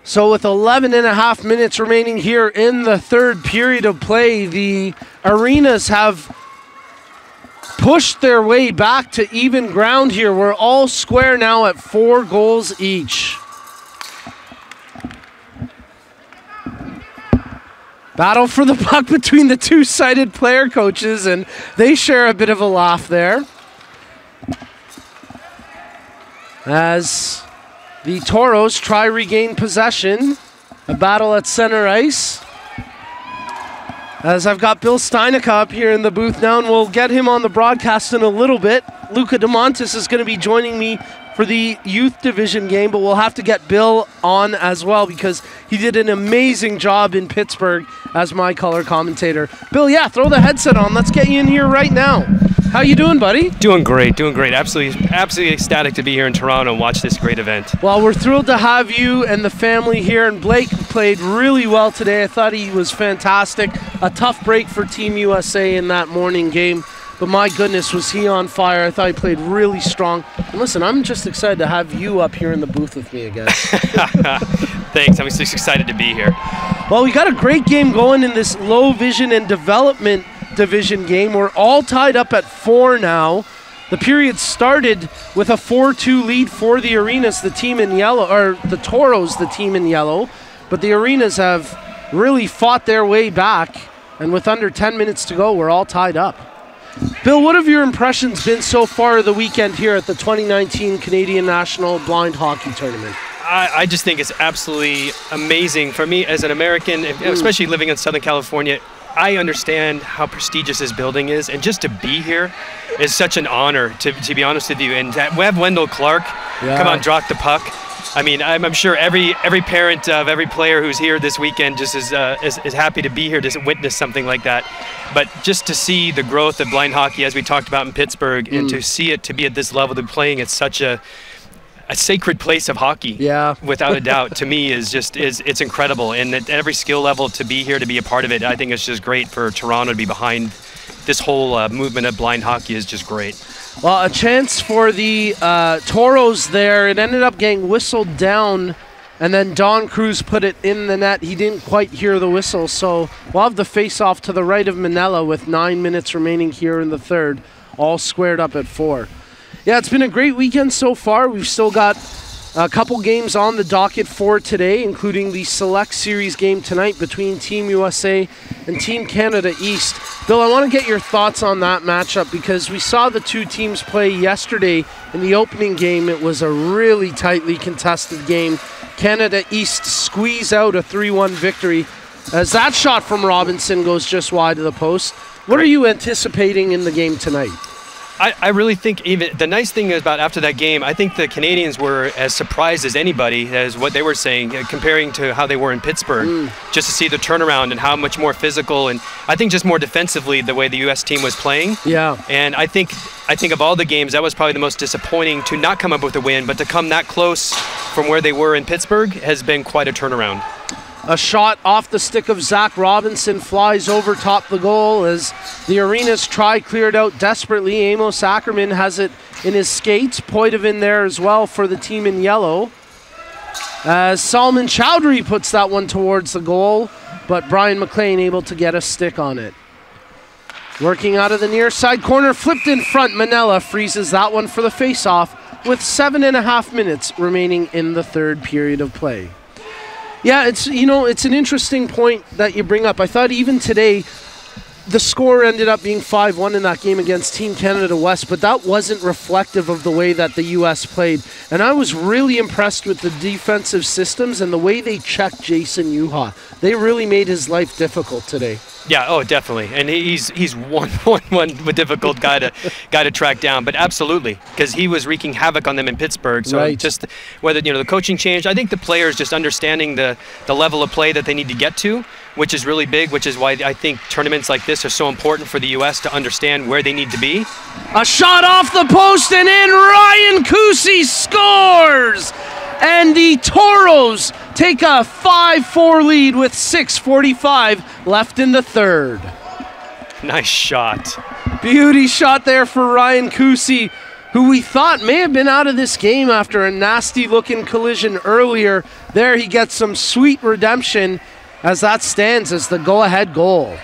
So with 11 and a half minutes remaining here in the third period of play, the Arenas have pushed their way back to even ground here. We're all square now at 4 goals each. Battle for the puck between the two-sided player coaches, and they share a bit of a laugh there. As the Toros try regain possession. A battle at center ice. As I've got Bill Steinica up here in the booth now, and we'll get him on the broadcast in a little bit. Luca DeMontis is going to be joining me for the youth division game, but we'll have to get Bill on as well because he did an amazing job in Pittsburgh as my color commentator. Bill, yeah, throw the headset on. Let's get you in here right now. How you doing, buddy? Doing great, doing great. Absolutely ecstatic to be here in Toronto and watch this great event. Well, we're thrilled to have you and the family here, and Blake played really well today. I thought he was fantastic. A tough break for Team USA in that morning game, but my goodness, was he on fire. I thought he played really strong. And listen, I'm just excited to have you up here in the booth with me again. Thanks, I'm just excited to be here. Well, we got a great game going in this low vision and development division game. We're all tied up at 4 now. The period started with a 4-2 lead for the Arenas, the team in yellow, or the Toros, the team in yellow, but the Arenas have really fought their way back, and with under 10 minutes to go, we're all tied up. Bill, what have your impressions been so far of the weekend here at the 2019 Canadian National Blind Hockey Tournament? I just think it's absolutely amazing for me as an American, especially living in Southern California. I understand how prestigious this building is, and just to be here is such an honor, to be honest with you. And to have Wendell Clark come on, drop the puck. I mean, I'm sure every parent of every player who's here this weekend just is happy to be here to witness something like that. But just to see the growth of blind hockey, as we talked about in Pittsburgh, and to see it to be at this level, to be playing at such a sacred place of hockey, without a doubt, to me it's incredible. And at every skill level, to be here, to be a part of it, I think it's just great for Toronto to be behind this whole movement of blind hockey is just great. Well, a chance for the Toros there. It ended up getting whistled down, and then Don Cruz put it in the net. He didn't quite hear the whistle, so we'll have the face-off to the right of Manila with 9 minutes remaining here in the third, all squared up at 4. Yeah, it's been a great weekend so far. We've still got a couple games on the docket for today, including the Select Series game tonight between Team USA and Team Canada East. Bill, I want to get your thoughts on that matchup because we saw the two teams play yesterday in the opening game. It was a really tightly contested game. Canada East squeeze out a 3-1 victory as that shot from Robinson goes just wide of the post. What are you anticipating in the game tonight? I really think even the nice thing about after that game, I think the Canadians were as surprised as anybody as what they were saying, comparing to how they were in Pittsburgh, just to see the turnaround and how much more physical and I think just more defensively the way the U.S. team was playing. Yeah. And I think of all the games, that was probably the most disappointing to not come up with a win, but to come that close from where they were in Pittsburgh has been quite a turnaround. A shot off the stick of Zach Robinson flies over top the goal as the Arenas try cleared out desperately. Amos Ackerman has it in his skates. Poitevin there as well for the team in yellow. As Salman Chowdhury puts that one towards the goal, but Brian McLean able to get a stick on it. Working out of the near side corner, flipped in front. Manila freezes that one for the face-off with 7.5 minutes remaining in the third period of play. Yeah, it's an interesting point that you bring up. I thought even today the score ended up being 5-1 in that game against Team Canada West, but that wasn't reflective of the way that the U.S. played. And I was really impressed with the defensive systems and the way they checked Jason Yuha. They really made his life difficult today. Yeah, oh, definitely, and he's one difficult guy to track down, but absolutely, because he was wreaking havoc on them in Pittsburgh. So just whether the coaching changed, I think the players just understanding the level of play that they need to get to, which is really big, which is why I think tournaments like this are so important for the U.S. to understand where they need to be. A shot off the post and in, Ryan Kusi scores! And the Toros take a 5-4 lead with 6:45 left in the third. Nice shot. Beauty shot there for Ryan Kusi, who we thought may have been out of this game after a nasty-looking collision earlier. There he gets some sweet redemption as that stands as the go-ahead goal.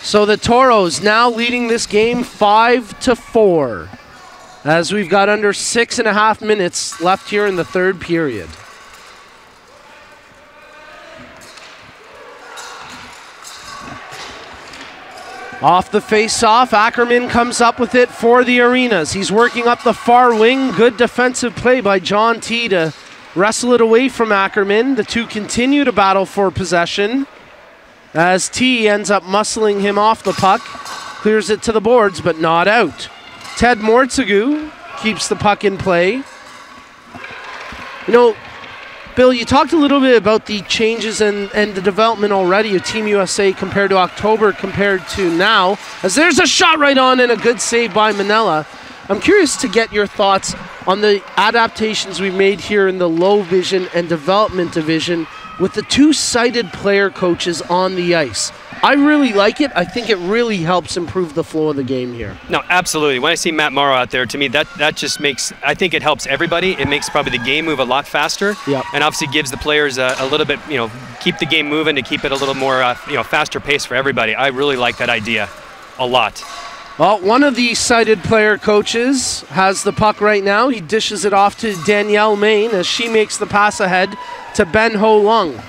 So the Toros now leading this game 5-4 as we've got under 6.5 minutes left here in the third period. Off the face-off, Ackerman comes up with it for the Arenas. He's working up the far wing. Good defensive play by John T to wrestle it away from Ackerman. The two continue to battle for possession as T ends up muscling him off the puck. Clears it to the boards, but not out. Ted Mortzagu keeps the puck in play. Bill, you talked a little bit about the changes and the development already of Team USA compared to October compared to now, as there's a shot right on and a good save by Manila. I'm curious to get your thoughts on the adaptations we made here in the low vision and development division with the two-sided player coaches on the ice. I really like it. I think it really helps improve the flow of the game here. No, absolutely. When I see Matt Morrow out there, to me, that just makes, I think it helps everybody. It makes probably the game move a lot faster. Yep. And obviously gives the players a little bit, keep the game moving to keep it a little more, faster pace for everybody. I really like that idea a lot. Well, one of the sighted player coaches has the puck right now. He dishes it off to Danielle Main as she makes the pass ahead to Ben Ho Lung.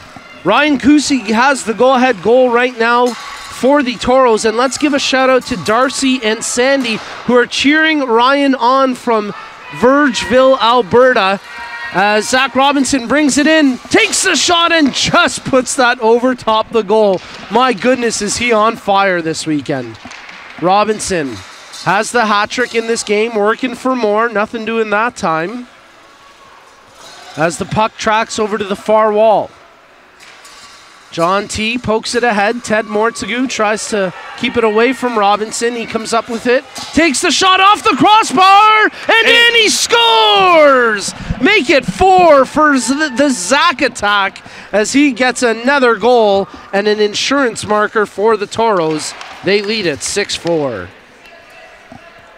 Ryan Kusi has the go-ahead goal right now for the Toros. And let's give a shout out to Darcy and Sandy, who are cheering Ryan on from Vergeville, Alberta. As Zach Robinson brings it in, takes the shot and just puts that over top the goal. My goodness, is he on fire this weekend. Robinson has the hat trick in this game, working for more, nothing doing that time. As the puck tracks over to the far wall. John T pokes it ahead. Ted Mortzagu tries to keep it away from Robinson. He comes up with it, takes the shot off the crossbar, and then he scores! Make it 4 for the Zach attack as he gets another goal and an insurance marker for the Toros. They lead it 6-4.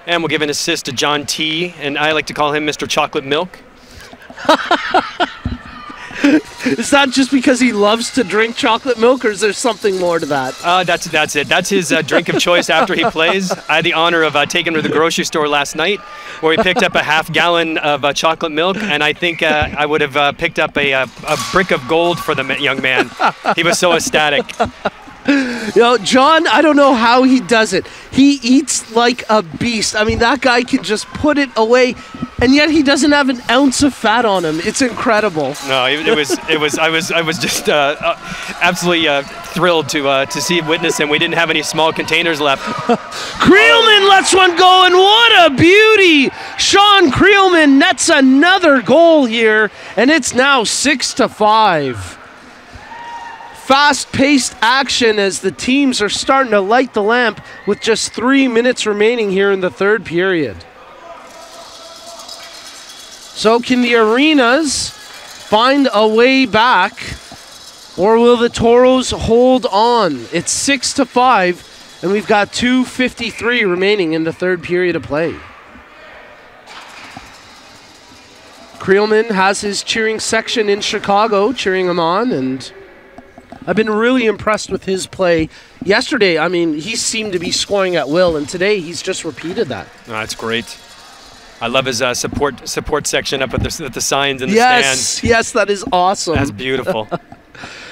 And we'll give an assist to John T, and I like to call him Mr. Chocolate Milk. Is that just because he loves to drink chocolate milk, or is there something more to that? That's it. That's his drink of choice after he plays. I had the honor of taking him to the grocery store last night, where he picked up a half-gallon of chocolate milk, and I think I would have picked up a brick of gold for the young man. He was so ecstatic. You know, John, I don't know how he does it. He eats like a beast. I mean, that guy can just put it away, and yet he doesn't have an ounce of fat on him. It's incredible. No, it was. I was just absolutely thrilled to see witness him. We didn't have any small containers left. Creelman lets one go, and what a beauty! Sean Creelman nets another goal here, and it's now 6-5. Fast-paced action as the teams are starting to light the lamp with just 3 minutes remaining here in the third period. So can the Arenas find a way back, or will the Toros hold on? It's 6-5, and we've got 2:53 remaining in the third period of play. Creelman has his cheering section in Chicago cheering him on, and I've been really impressed with his play. Yesterday, I mean, he seemed to be scoring at will, and today he's just repeated that. Oh, that's great. I love his support section up at the signs in the stands. Yes, that is awesome. That's beautiful.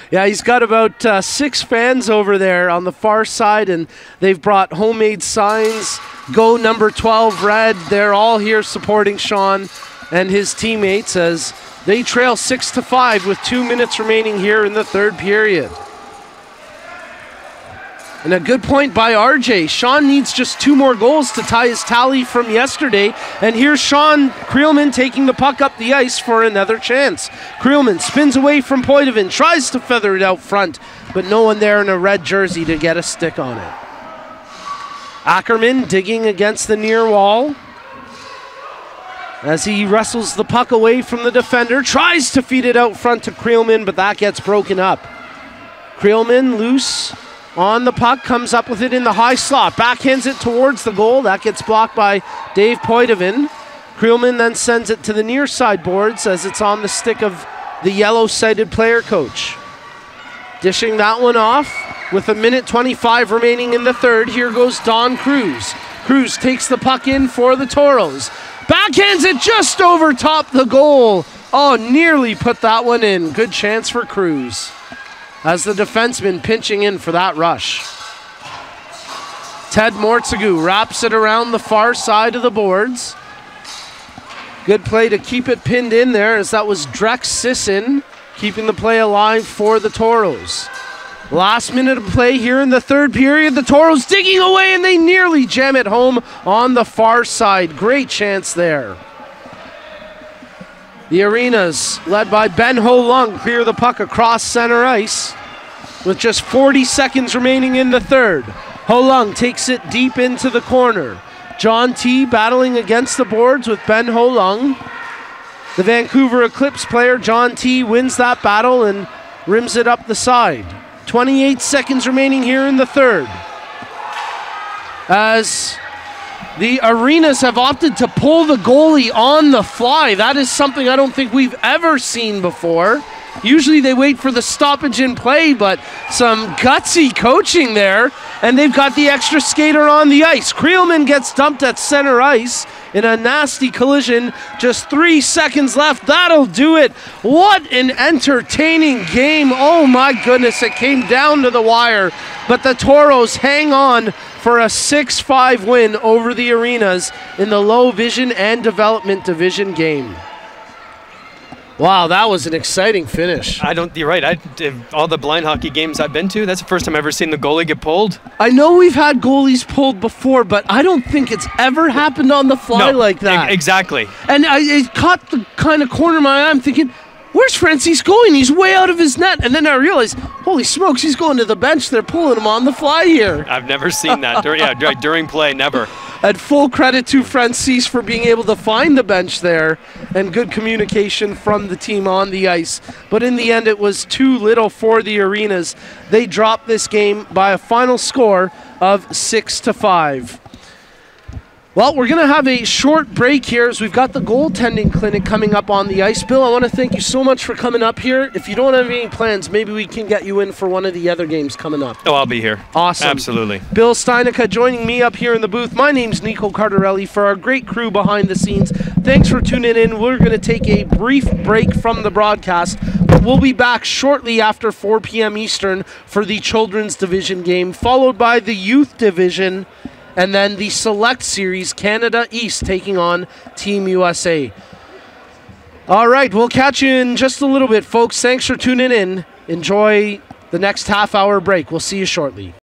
Yeah, he's got about 6 fans over there on the far side, and they've brought homemade signs. Go number 12 red. They're all here supporting Sean and his teammates as they trail 6-5 with 2 minutes remaining here in the third period. And a good point by RJ. Sean needs just 2 more goals to tie his tally from yesterday. And here's Sean Creelman taking the puck up the ice for another chance. Creelman spins away from Poitevin, tries to feather it out front, but no one there in a red jersey to get a stick on it. Ackerman digging against the near wall as he wrestles the puck away from the defender, tries to feed it out front to Creelman, but that gets broken up. Creelman loose on the puck, comes up with it in the high slot, backhands it towards the goal. That gets blocked by Dave Poitevin. Creelman then sends it to the near side boards as it's on the stick of the yellow-sided player coach. Dishing that one off with 1:25 remaining in the third. Here goes Don Cruz. Cruz takes the puck in for the Toros. Backhands it just over top the goal. Oh, nearly put that one in. Good chance for Cruz as the defenseman pinching in for that rush. Ted Mortzagu wraps it around the far side of the boards. Good play to keep it pinned in there as that was Drex Sisson keeping the play alive for the Toros. Last minute of play here in the third period. The Toros digging away and they nearly jam it home on the far side. Great chance there. The Arenas, led by Ben Ho Lung, clear the puck across center ice with just 40 seconds remaining in the third. Ho Lung takes it deep into the corner. John T battling against the boards with Ben Ho Lung. The Vancouver Eclipse player, John T, wins that battle and rims it up the side. 28 seconds remaining here in the third. As the Arenas have opted to pull the goalie on the fly. That is something I don't think we've ever seen before. Usually they wait for the stoppage in play, but some gutsy coaching there, and they've got the extra skater on the ice. Creelman gets dumped at center ice. in a nasty collision. Just 3 seconds left. That'll do it. What an entertaining game. Oh my goodness, it came down to the wire. But the Toros hang on for a 6-5 win over the Arenas in the low vision and development division game. Wow, that was an exciting finish. You're right. All the blind hockey games I've been to, that's the first time I've ever seen the goalie get pulled. I know we've had goalies pulled before, but I don't think it's ever happened on the fly like that. Exactly. And it caught the kind of corner of my eye. I'm thinking, where's Francis going? He's way out of his net. And then I realized, holy smokes, he's going to the bench. They're pulling him on the fly here. I've never seen that. During play, never. And full credit to Francis for being able to find the bench there and good communication from the team on the ice. But in the end, it was too little for the Arenas. They dropped this game by a final score of 6-5. Well, we're going to have a short break here as we've got the goaltending clinic coming up on the ice. Bill, I want to thank you so much for coming up here. If you don't have any plans, maybe we can get you in for one of the other games coming up. Oh, I'll be here. Awesome. Absolutely. Bill Steinica joining me up here in the booth. My name's Nico Cardarelli for our great crew behind the scenes. Thanks for tuning in. We're going to take a brief break from the broadcast, but we'll be back shortly after 4 p.m. Eastern for the Children's Division game, followed by the Youth Division, and then the Select Series, Canada East taking on Team USA. All right, we'll catch you in just a little bit, folks. Thanks for tuning in. Enjoy the next half-hour break. We'll see you shortly.